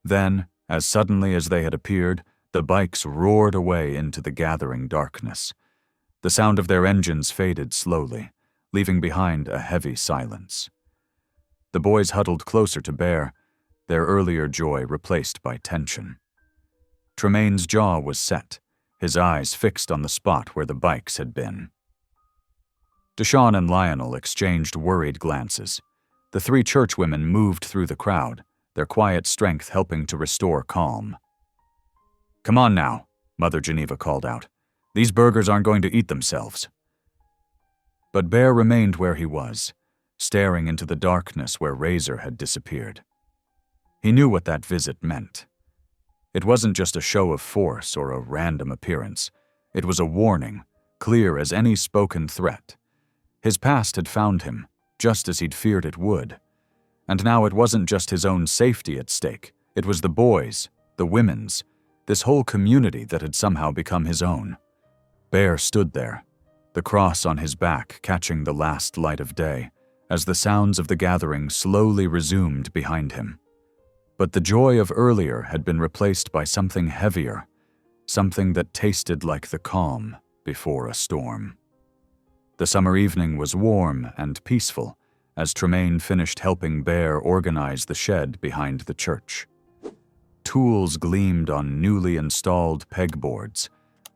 Then, as suddenly as they had appeared, the bikes roared away into the gathering darkness. The sound of their engines faded slowly, leaving behind a heavy silence. The boys huddled closer to Bear, their earlier joy replaced by tension. Tremaine's jaw was set, his eyes fixed on the spot where the bikes had been. Deshawn and Lionel exchanged worried glances. The 3 churchwomen moved through the crowd, their quiet strength helping to restore calm. "Come on now," Mother Geneva called out. "These burgers aren't going to eat themselves." But Bear remained where he was, staring into the darkness where Razor had disappeared. He knew what that visit meant. It wasn't just a show of force or a random appearance. It was a warning, clear as any spoken threat. His past had found him, just as he'd feared it would. And now it wasn't just his own safety at stake. It was the boys', the women's, this whole community that had somehow become his own. Bear stood there, the cross on his back catching the last light of day, as the sounds of the gathering slowly resumed behind him. But the joy of earlier had been replaced by something heavier, something that tasted like the calm before a storm. The summer evening was warm and peaceful as Tremaine finished helping Bear organize the shed behind the church. Tools gleamed on newly installed pegboards,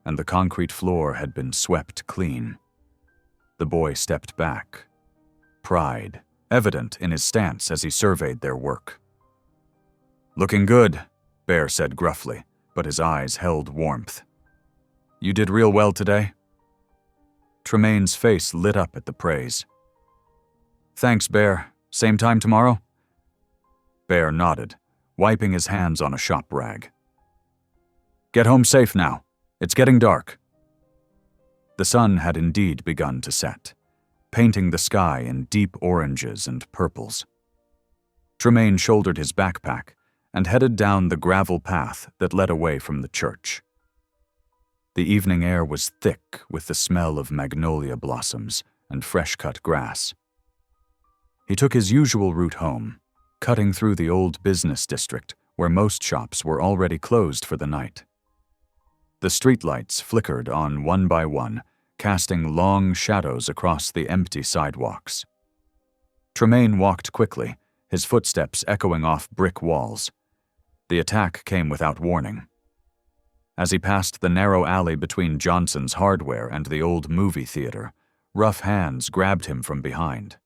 and the concrete floor had been swept clean. The boy stepped back, pride evident in his stance as he surveyed their work. "Looking good," Bear said gruffly, but his eyes held warmth. "You did real well today." Tremaine's face lit up at the praise. "Thanks, Bear. Same time tomorrow?" Bear nodded, wiping his hands on a shop rag. "Get home safe now. It's getting dark." The sun had indeed begun to set, painting the sky in deep oranges and purples. Tremaine shouldered his backpack and headed down the gravel path that led away from the church. The evening air was thick with the smell of magnolia blossoms and fresh-cut grass. He took his usual route home, cutting through the old business district where most shops were already closed for the night. The streetlights flickered on one by one, casting long shadows across the empty sidewalks. Tremaine walked quickly, his footsteps echoing off brick walls. The attack came without warning. As he passed the narrow alley between Johnson's Hardware and the old movie theater, rough hands grabbed him from behind.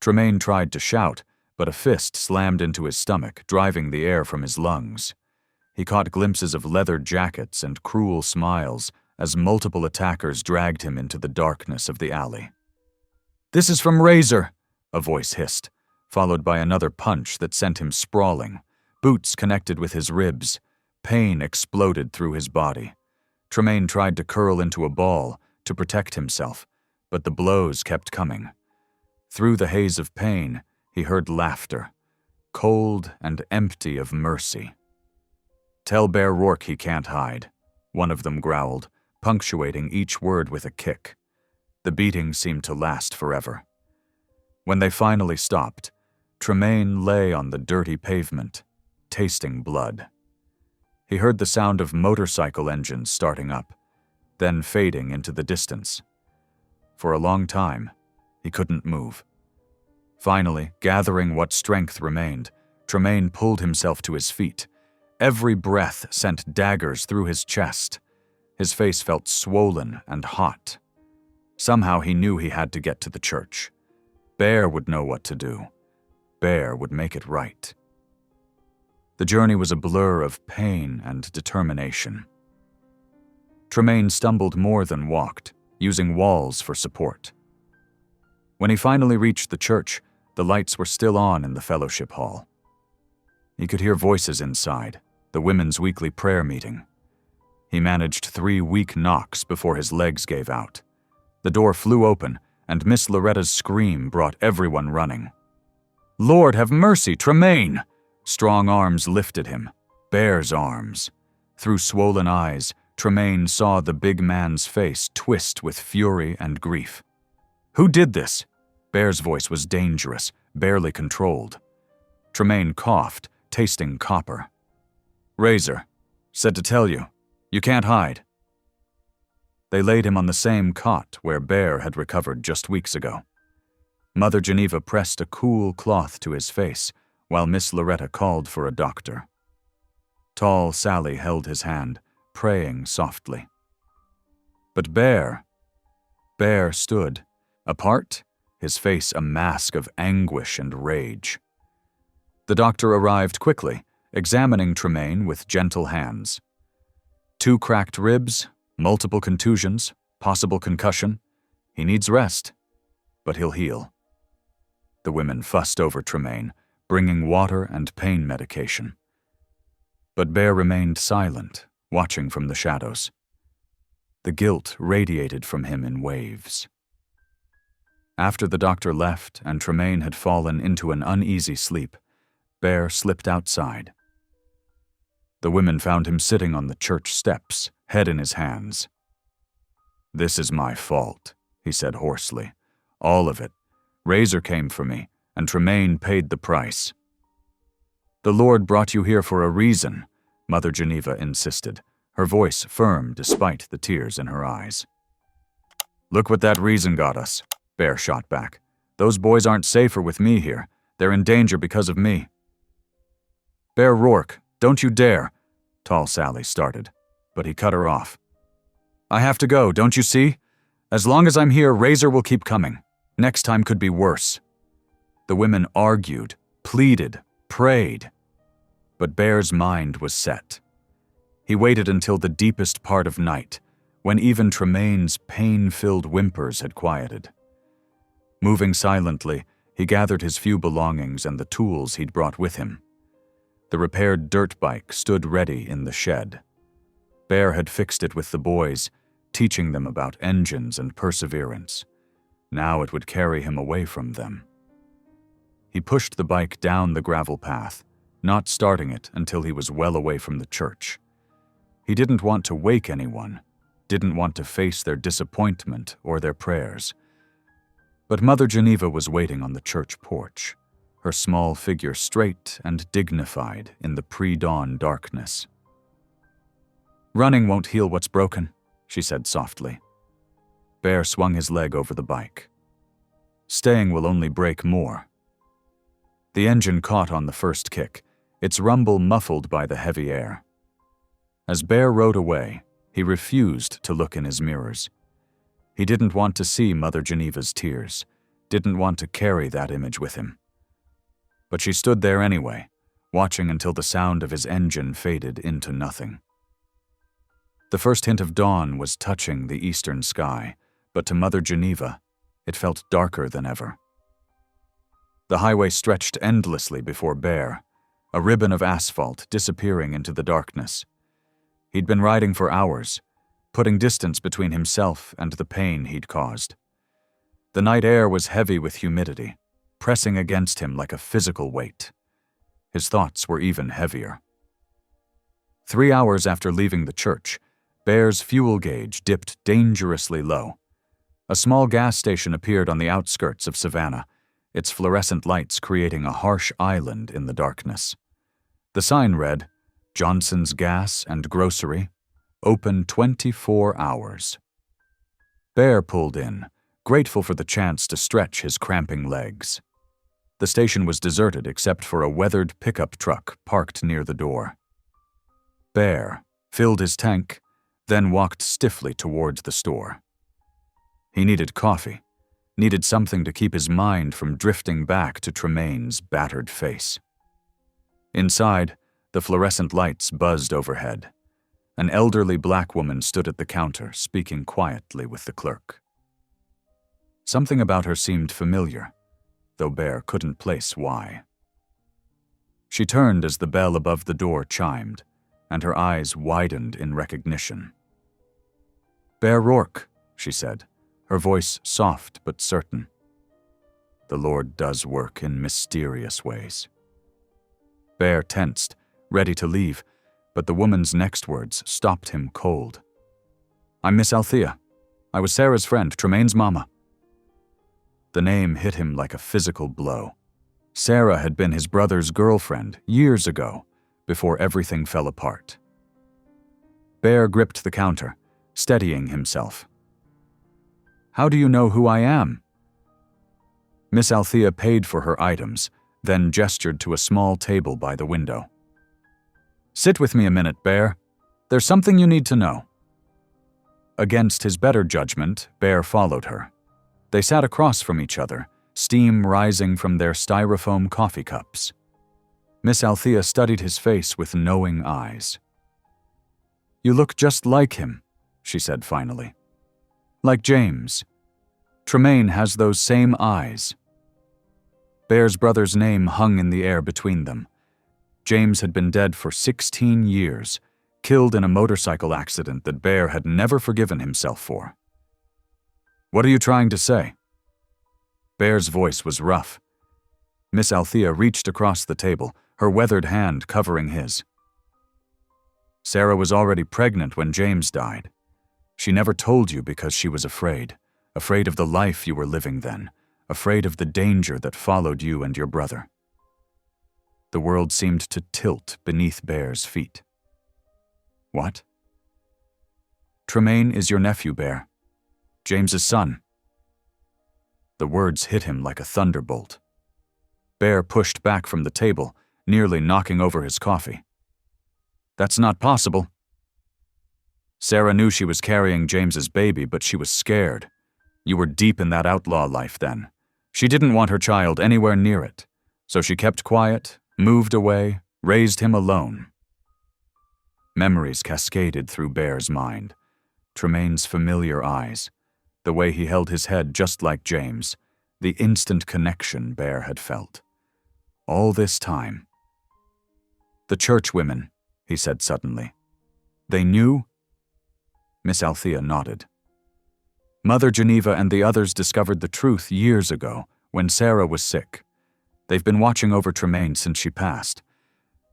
Tremaine tried to shout, but a fist slammed into his stomach, driving the air from his lungs. He caught glimpses of leather jackets and cruel smiles as multiple attackers dragged him into the darkness of the alley. "This is from Razor," a voice hissed, followed by another punch that sent him sprawling. Boots connected with his ribs. Pain exploded through his body. Tremaine tried to curl into a ball to protect himself, but the blows kept coming. Through the haze of pain, he heard laughter, cold and empty of mercy. "Tell Bear Rourke he can't hide," one of them growled, punctuating each word with a kick. The beating seemed to last forever. When they finally stopped, Tremaine lay on the dirty pavement, tasting blood. He heard the sound of motorcycle engines starting up, then fading into the distance. For a long time, he couldn't move. Finally, gathering what strength remained, Tremaine pulled himself to his feet. Every breath sent daggers through his chest. His face felt swollen and hot. Somehow he knew he had to get to the church. Bear would know what to do. Bear would make it right. The journey was a blur of pain and determination. Tremaine stumbled more than walked, using walls for support. When he finally reached the church, the lights were still on in the fellowship hall. He could hear voices inside, the women's weekly prayer meeting. He managed 3 weak knocks before his legs gave out. The door flew open, and Miss Loretta's scream brought everyone running. "Lord have mercy, Tremaine!" Strong arms lifted him. Bear's arms. Through swollen eyes, Tremaine saw the big man's face twist with fury and grief. "Who did this?" Bear's voice was dangerous, barely controlled. Tremaine coughed, tasting copper. "Razor. Said to tell you. You can't hide." They laid him on the same cot where Bear had recovered just weeks ago. Mother Geneva pressed a cool cloth to his face, while Miss Loretta called for a doctor. Tall Sally held his hand, praying softly. But Bear stood, apart, his face a mask of anguish and rage. The doctor arrived quickly, examining Tremaine with gentle hands. 2 cracked ribs, multiple contusions, possible concussion. He needs rest, but he'll heal. The women fussed over Tremaine, bringing water and pain medication. But Bear remained silent, watching from the shadows. The guilt radiated from him in waves. After the doctor left and Tremaine had fallen into an uneasy sleep, Bear slipped outside. The women found him sitting on the church steps, head in his hands. "This is my fault," he said hoarsely. "All of it. Razor came for me, and Tremaine paid the price." "The Lord brought you here for a reason," Mother Geneva insisted, her voice firm despite the tears in her eyes. "Look what that reason got us," Bear shot back. "Those boys aren't safer with me here. They're in danger because of me." "Bear Rourke, don't you dare," Tall Sally started, but he cut her off. "I have to go, don't you see? As long as I'm here, Razor will keep coming. Next time could be worse." The women argued, pleaded, prayed. But Bear's mind was set. He waited until the deepest part of night, when even Tremaine's pain-filled whimpers had quieted. Moving silently, he gathered his few belongings and the tools he'd brought with him. The repaired dirt bike stood ready in the shed. Bear had fixed it with the boys, teaching them about engines and perseverance. Now it would carry him away from them. He pushed the bike down the gravel path, not starting it until he was well away from the church. He didn't want to wake anyone, didn't want to face their disappointment or their prayers. But Mother Geneva was waiting on the church porch, her small figure straight and dignified in the pre-dawn darkness. "Running won't heal what's broken," she said softly. Bear swung his leg over the bike. "Staying will only break more." The engine caught on the first kick, its rumble muffled by the heavy air. As Bear rode away, he refused to look in his mirrors. He didn't want to see Mother Geneva's tears, didn't want to carry that image with him. But she stood there anyway, watching until the sound of his engine faded into nothing. The first hint of dawn was touching the eastern sky, but to Mother Geneva, it felt darker than ever. The highway stretched endlessly before Bear, a ribbon of asphalt disappearing into the darkness. He'd been riding for hours, putting distance between himself and the pain he'd caused. The night air was heavy with humidity, pressing against him like a physical weight. His thoughts were even heavier. 3 hours after leaving the church, Bear's fuel gauge dipped dangerously low. A small gas station appeared on the outskirts of Savannah, its fluorescent lights creating a harsh island in the darkness. The sign read, "Johnson's Gas and Grocery, open 24 hours." Bear pulled in, grateful for the chance to stretch his cramping legs. The station was deserted except for a weathered pickup truck parked near the door. Bear filled his tank, then walked stiffly towards the store. He needed coffee, needed something to keep his mind from drifting back to Tremaine's battered face. Inside, the fluorescent lights buzzed overhead. An elderly black woman stood at the counter, speaking quietly with the clerk. Something about her seemed familiar, though Bear couldn't place why. She turned as the bell above the door chimed, and her eyes widened in recognition. "Bear Rourke," she said, her voice soft but certain. "The Lord does work in mysterious ways." Bear tensed, ready to leave, but the woman's next words stopped him cold. "I'm Miss Althea. I was Sarah's friend, Tremaine's mama." The name hit him like a physical blow. Sarah had been his brother's girlfriend years ago, before everything fell apart. Bear gripped the counter, steadying himself. "How do you know who I am?" Miss Althea paid for her items, then gestured to a small table by the window. "Sit with me a minute, Bear. There's something you need to know." Against his better judgment, Bear followed her. They sat across from each other, steam rising from their styrofoam coffee cups. Miss Althea studied his face with knowing eyes. "You look just like him," she said finally. "Like James. Tremaine has those same eyes." Bear's brother's name hung in the air between them. James had been dead for 16 years, killed in a motorcycle accident that Bear had never forgiven himself for. "What are you trying to say?" Bear's voice was rough. Miss Althea reached across the table, her weathered hand covering his. "Sarah was already pregnant when James died. She never told you because she was afraid of the life you were living then, afraid of the danger that followed you and your brother." The world seemed to tilt beneath Bear's feet. "What? Tremaine is your nephew, Bear. James's son." The words hit him like a thunderbolt. Bear pushed back from the table, nearly knocking over his coffee. "That's not possible." Sarah knew she was carrying James's baby, but she was scared. You were deep in that outlaw life then. She didn't want her child anywhere near it, so she kept quiet, moved away, raised him alone. Memories cascaded through Bear's mind. Tremaine's familiar eyes, the way he held his head just like James, the instant connection Bear had felt. All this time. "The churchwomen," he said suddenly. "They knew?" Miss Althea nodded. "Mother Geneva and the others discovered the truth years ago, when Sarah was sick. They've been watching over Tremaine since she passed.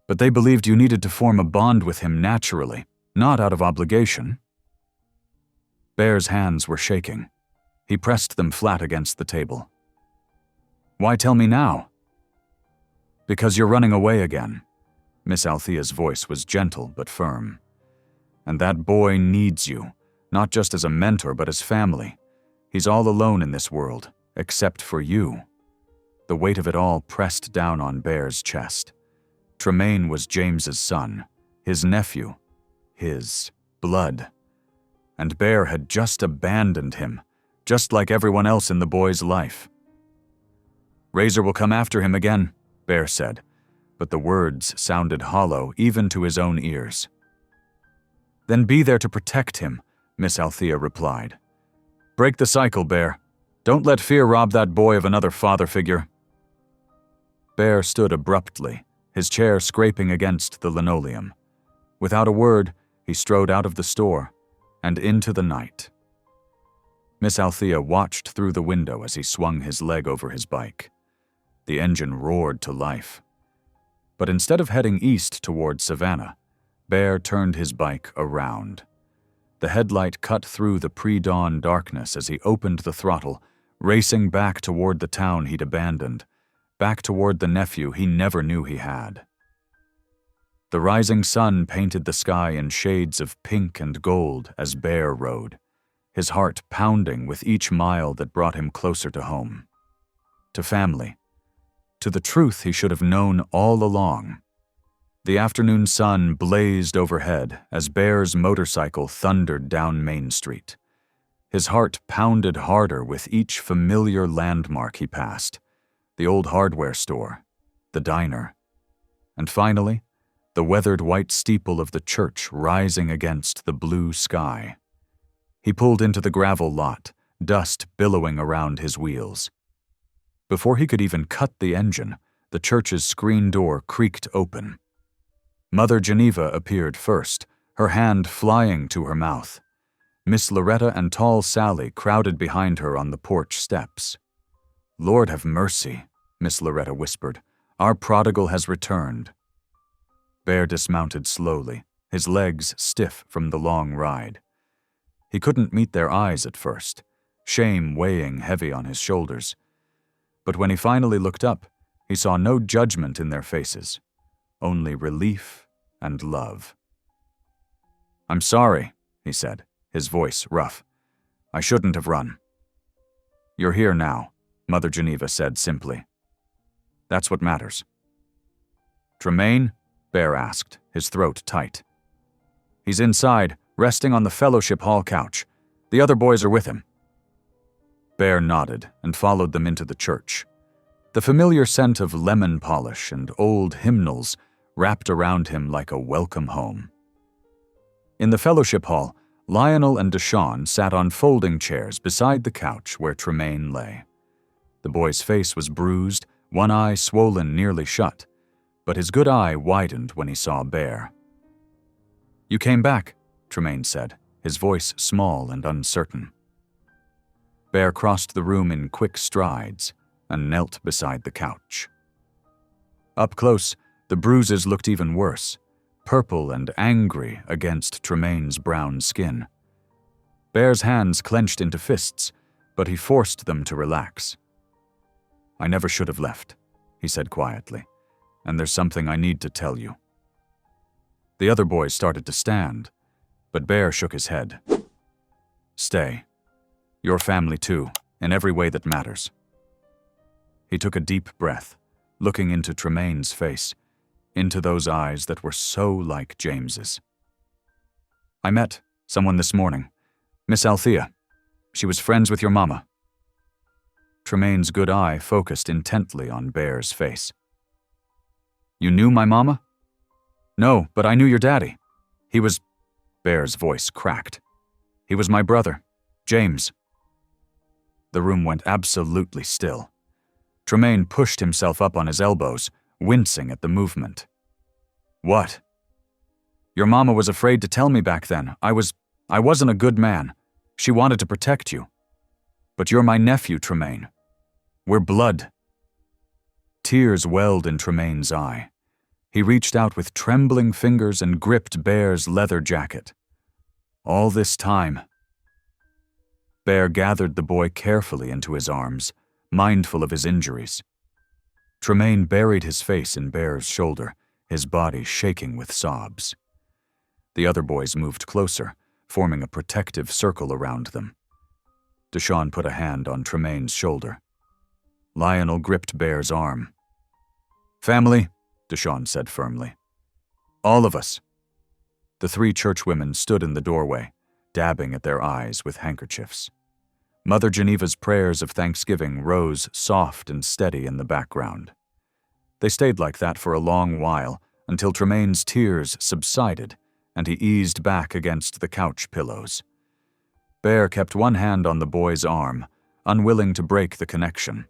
But they believed you needed to form a bond with him naturally, not out of obligation." Bear's hands were shaking. He pressed them flat against the table. "Why tell me now?" "Because you're running away again." Miss Althea's voice was gentle but firm. "And that boy needs you, not just as a mentor but as family. He's all alone in this world, except for you." The weight of it all pressed down on Bear's chest. Tremaine was James's son, his nephew, his blood. And Bear had just abandoned him, just like everyone else in the boy's life. "Razor will come after him again," Bear said, but the words sounded hollow even to his own ears. "Then be there to protect him," Miss Althea replied. "Break the cycle, Bear. Don't let fear rob that boy of another father figure." Bear stood abruptly, his chair scraping against the linoleum. Without a word, he strode out of the store and into the night. Miss Althea watched through the window as he swung his leg over his bike. The engine roared to life. But instead of heading east toward Savannah, Bear turned his bike around. The headlight cut through the pre-dawn darkness as he opened the throttle, racing back toward the town he'd abandoned, back toward the nephew he never knew he had. The rising sun painted the sky in shades of pink and gold as Bear rode, his heart pounding with each mile that brought him closer to home, to family, to the truth he should have known all along. The afternoon sun blazed overhead as Bear's motorcycle thundered down Main Street. His heart pounded harder with each familiar landmark he passed, the old hardware store, the diner, and finally, the weathered white steeple of the church rising against the blue sky. He pulled into the gravel lot, dust billowing around his wheels. Before he could even cut the engine, the church's screen door creaked open. Mother Geneva appeared first, her hand flying to her mouth. Miss Loretta and tall Sally crowded behind her on the porch steps. "Lord have mercy," Miss Loretta whispered. "Our prodigal has returned." Bear dismounted slowly, his legs stiff from the long ride. He couldn't meet their eyes at first, shame weighing heavy on his shoulders. But when he finally looked up, he saw no judgment in their faces, only relief and love. "I'm sorry," he said, his voice rough. "I shouldn't have run." "You're here now," Mother Geneva said simply. "That's what matters." "Tremaine?" Bear asked, his throat tight. "He's inside, resting on the Fellowship Hall couch. The other boys are with him." Bear nodded and followed them into the church. The familiar scent of lemon polish and old hymnals wrapped around him like a welcome home. In the Fellowship Hall, Lionel and Deshawn sat on folding chairs beside the couch where Tremaine lay. The boy's face was bruised, one eye swollen nearly shut, but his good eye widened when he saw Bear. "You came back," Tremaine said, his voice small and uncertain. Bear crossed the room in quick strides and knelt beside the couch. Up close, the bruises looked even worse, purple and angry against Tremaine's brown skin. Bear's hands clenched into fists, but he forced them to relax. "I never should have left," he said quietly, "and there's something I need to tell you." The other boys started to stand, but Bear shook his head. Stay. Your family too, in every way that matters. He took a deep breath, looking into Tremaine's face, into those eyes that were so like James's. I met someone this morning, Miss Althea. She was friends with your mama. Tremaine's good eye focused intently on Bear's face. You knew my mama? No, but I knew your daddy. He was... Bear's voice cracked. He was my brother, James. The room went absolutely still. Tremaine pushed himself up on his elbows, wincing at the movement. What? Your mama was afraid to tell me back then. I wasn't a good man. She wanted to protect you. But you're my nephew, Tremaine. We're blood. Tears welled in Tremaine's eye. He reached out with trembling fingers and gripped Bear's leather jacket. All this time. Bear gathered the boy carefully into his arms, mindful of his injuries. Tremaine buried his face in Bear's shoulder, his body shaking with sobs. The other boys moved closer, forming a protective circle around them. Deshawn put a hand on Tremaine's shoulder. Lionel gripped Bear's arm. Family, Deshawn said firmly. All of us. The three churchwomen stood in the doorway, dabbing at their eyes with handkerchiefs. Mother Geneva's prayers of thanksgiving rose soft and steady in the background. They stayed like that for a long while, until Tremaine's tears subsided and he eased back against the couch pillows. Bear kept one hand on the boy's arm, unwilling to break the connection.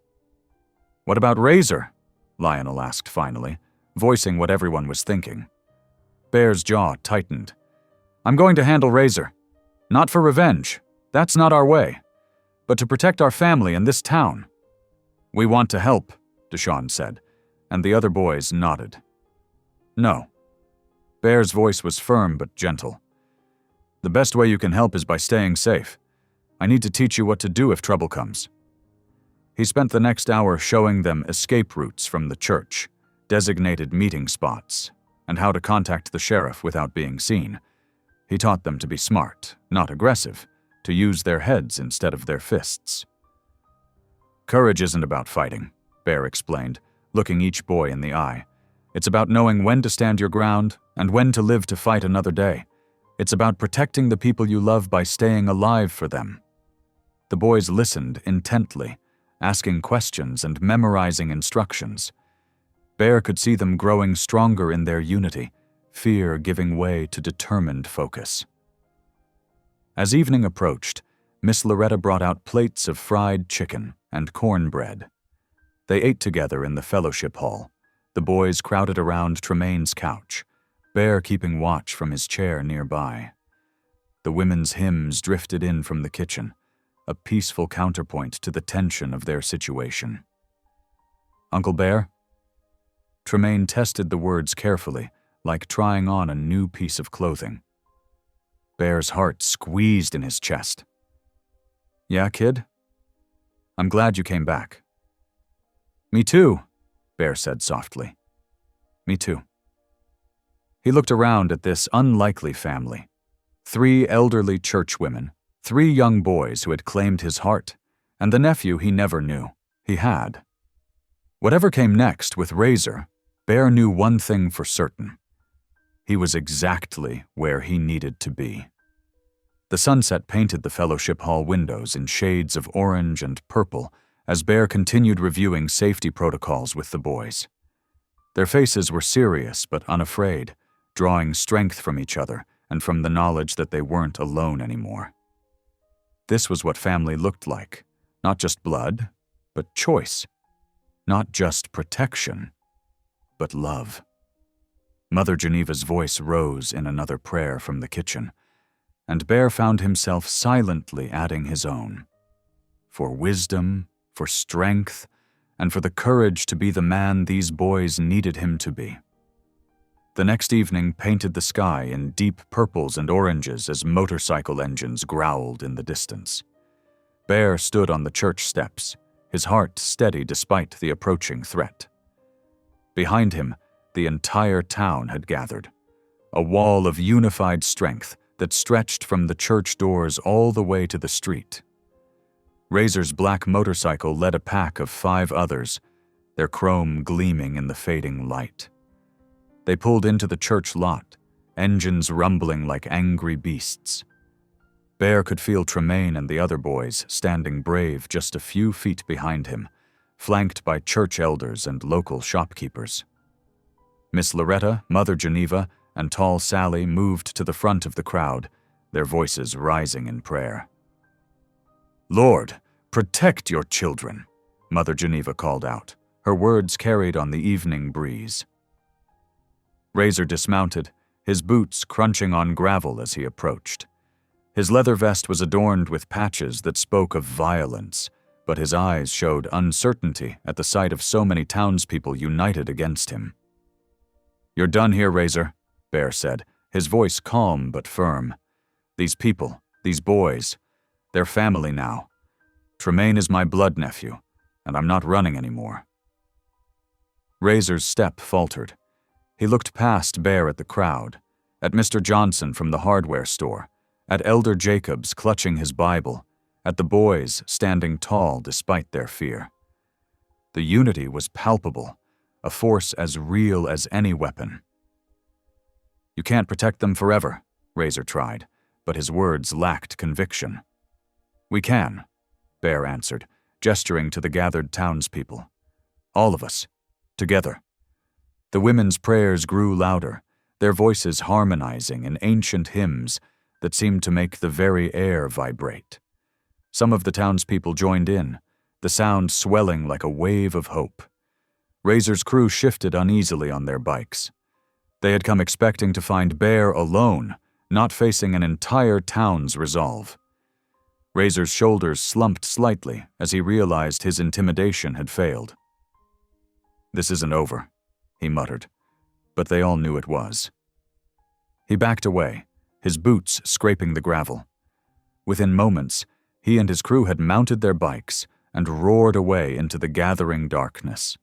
What about Razor? Lionel asked finally, voicing what everyone was thinking. Bear's jaw tightened. I'm going to handle Razor. Not for revenge. That's not our way. But to protect our family and this town. We want to help, Deshawn said, and the other boys nodded. No. Bear's voice was firm but gentle. The best way you can help is by staying safe. I need to teach you what to do if trouble comes. He spent the next hour showing them escape routes from the church, designated meeting spots, and how to contact the sheriff without being seen. He taught them to be smart, not aggressive, to use their heads instead of their fists. Courage isn't about fighting, Bear explained, looking each boy in the eye. It's about knowing when to stand your ground and when to live to fight another day. It's about protecting the people you love by staying alive for them. The boys listened intently, asking questions and memorizing instructions. Bear could see them growing stronger in their unity, fear giving way to determined focus. As evening approached, Miss Loretta brought out plates of fried chicken and cornbread. They ate together in the fellowship hall, the boys crowded around Tremaine's couch, Bear keeping watch from his chair nearby. The women's hymns drifted in from the kitchen, a peaceful counterpoint to the tension of their situation. Uncle Bear? Tremaine tested the words carefully, like trying on a new piece of clothing. Bear's heart squeezed in his chest. Yeah, kid? I'm glad you came back. Me too, Bear said softly. Me too. He looked around at this unlikely family. 3 elderly churchwomen, 3 young boys who had claimed his heart, and the nephew he never knew. He had. Whatever came next with Razor, Bear knew one thing for certain. He was exactly where he needed to be. The sunset painted the fellowship hall windows in shades of orange and purple as Bear continued reviewing safety protocols with the boys. Their faces were serious but unafraid, drawing strength from each other and from the knowledge that they weren't alone anymore. This was what family looked like, not just blood, but choice. Not just protection, but love. Mother Geneva's voice rose in another prayer from the kitchen, and Bear found himself silently adding his own. For wisdom, for strength, and for the courage to be the man these boys needed him to be. The next evening painted the sky in deep purples and oranges as motorcycle engines growled in the distance. Bear stood on the church steps, his heart steady despite the approaching threat. Behind him, the entire town had gathered, a wall of unified strength that stretched from the church doors all the way to the street. Razor's black motorcycle led a pack of 5 others, their chrome gleaming in the fading light. They pulled into the church lot, engines rumbling like angry beasts. Bear could feel Tremaine and the other boys standing brave just a few feet behind him, flanked by church elders and local shopkeepers. Miss Loretta, Mother Geneva, and tall Sally moved to the front of the crowd, their voices rising in prayer. "Lord, protect your children," Mother Geneva called out, her words carried on the evening breeze. Razor dismounted, his boots crunching on gravel as he approached. His leather vest was adorned with patches that spoke of violence, but his eyes showed uncertainty at the sight of so many townspeople united against him. "You're done here, Razor," Bear said, his voice calm but firm. "These people, these boys, they're family now. Tremaine is my blood nephew, and I'm not running anymore." Razor's step faltered. He looked past Bear at the crowd, at Mr. Johnson from the hardware store, at Elder Jacobs clutching his Bible, at the boys standing tall despite their fear. The unity was palpable, a force as real as any weapon. "You can't protect them forever," Razor tried, but his words lacked conviction. "We can," Bear answered, gesturing to the gathered townspeople. "All of us, together." The women's prayers grew louder, their voices harmonizing in ancient hymns that seemed to make the very air vibrate. Some of the townspeople joined in, the sound swelling like a wave of hope. Razor's crew shifted uneasily on their bikes. They had come expecting to find Bear alone, not facing an entire town's resolve. Razor's shoulders slumped slightly as he realized his intimidation had failed. "This isn't over," he muttered, but they all knew it was. He backed away, his boots scraping the gravel. Within moments, he and his crew had mounted their bikes and roared away into the gathering darkness.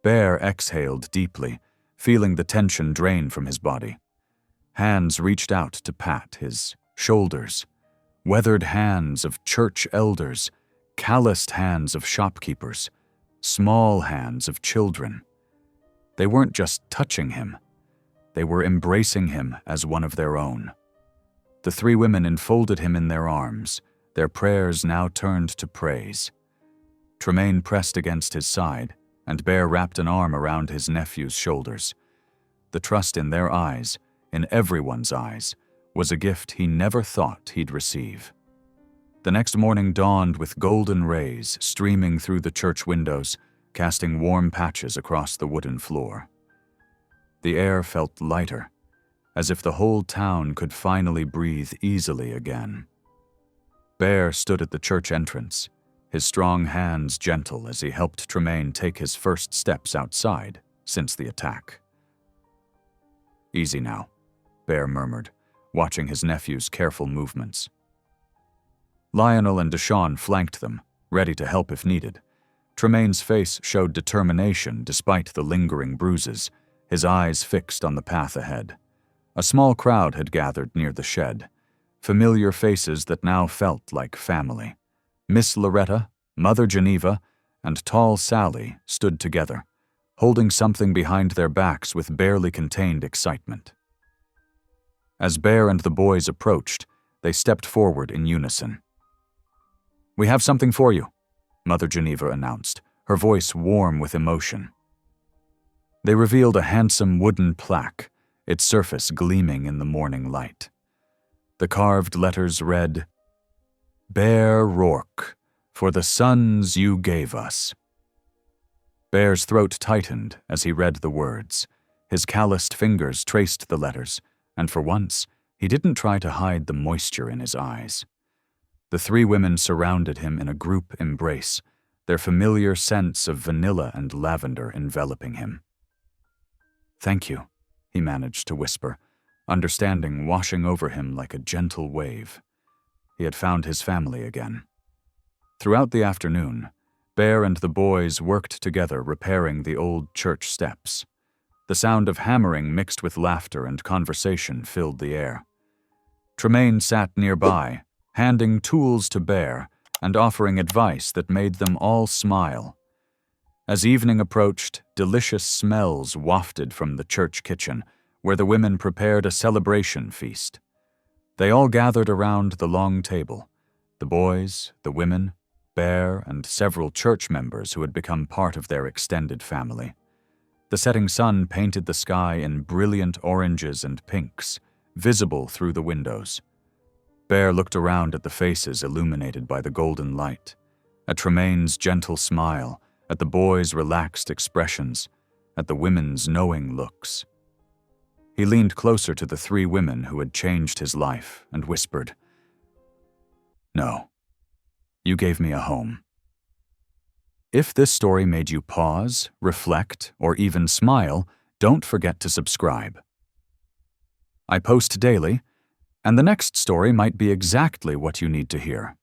Bear exhaled deeply, feeling the tension drain from his body. Hands reached out to pat his shoulders, weathered hands of church elders, calloused hands of shopkeepers, small hands of children. They weren't just touching him. They were embracing him as one of their own. The 3 women enfolded him in their arms, their prayers now turned to praise. Tremaine pressed against his side, and Bear wrapped an arm around his nephew's shoulders. The trust in their eyes, in everyone's eyes, was a gift he never thought he'd receive. The next morning dawned with golden rays streaming through the church windows, casting warm patches across the wooden floor. The air felt lighter, as if the whole town could finally breathe easily again. Bear stood at the church entrance, his strong hands gentle as he helped Tremaine take his first steps outside since the attack. "Easy now," Bear murmured, watching his nephew's careful movements. Lionel and Deshawn flanked them, ready to help if needed. Tremaine's face showed determination despite the lingering bruises, his eyes fixed on the path ahead. A small crowd had gathered near the shed, familiar faces that now felt like family. Miss Loretta, Mother Geneva, and tall Sally stood together, holding something behind their backs with barely contained excitement. As Bear and the boys approached, they stepped forward in unison. "We have something for you," Mother Geneva announced, her voice warm with emotion. They revealed a handsome wooden plaque, its surface gleaming in the morning light. The carved letters read, "Bear Rourke, for the sons you gave us." Bear's throat tightened as he read the words. His calloused fingers traced the letters, and for once, he didn't try to hide the moisture in his eyes. The 3 women surrounded him in a group embrace, their familiar scents of vanilla and lavender enveloping him. "Thank you," he managed to whisper, understanding washing over him like a gentle wave. He had found his family again. Throughout the afternoon, Bear and the boys worked together repairing the old church steps. The sound of hammering mixed with laughter and conversation filled the air. Tremaine sat nearby, handing tools to Bear and offering advice that made them all smile. As evening approached, delicious smells wafted from the church kitchen, where the women prepared a celebration feast. They all gathered around the long table, the boys, the women, Bear, and several church members who had become part of their extended family. The setting sun painted the sky in brilliant oranges and pinks, visible through the windows. Bear looked around at the faces illuminated by the golden light, at Tremaine's gentle smile, at the boys' relaxed expressions, at the women's knowing looks. He leaned closer to the three women who had changed his life and whispered, "No, you gave me a home." If this story made you pause, reflect, or even smile, don't forget to subscribe. I post daily, and the next story might be exactly what you need to hear.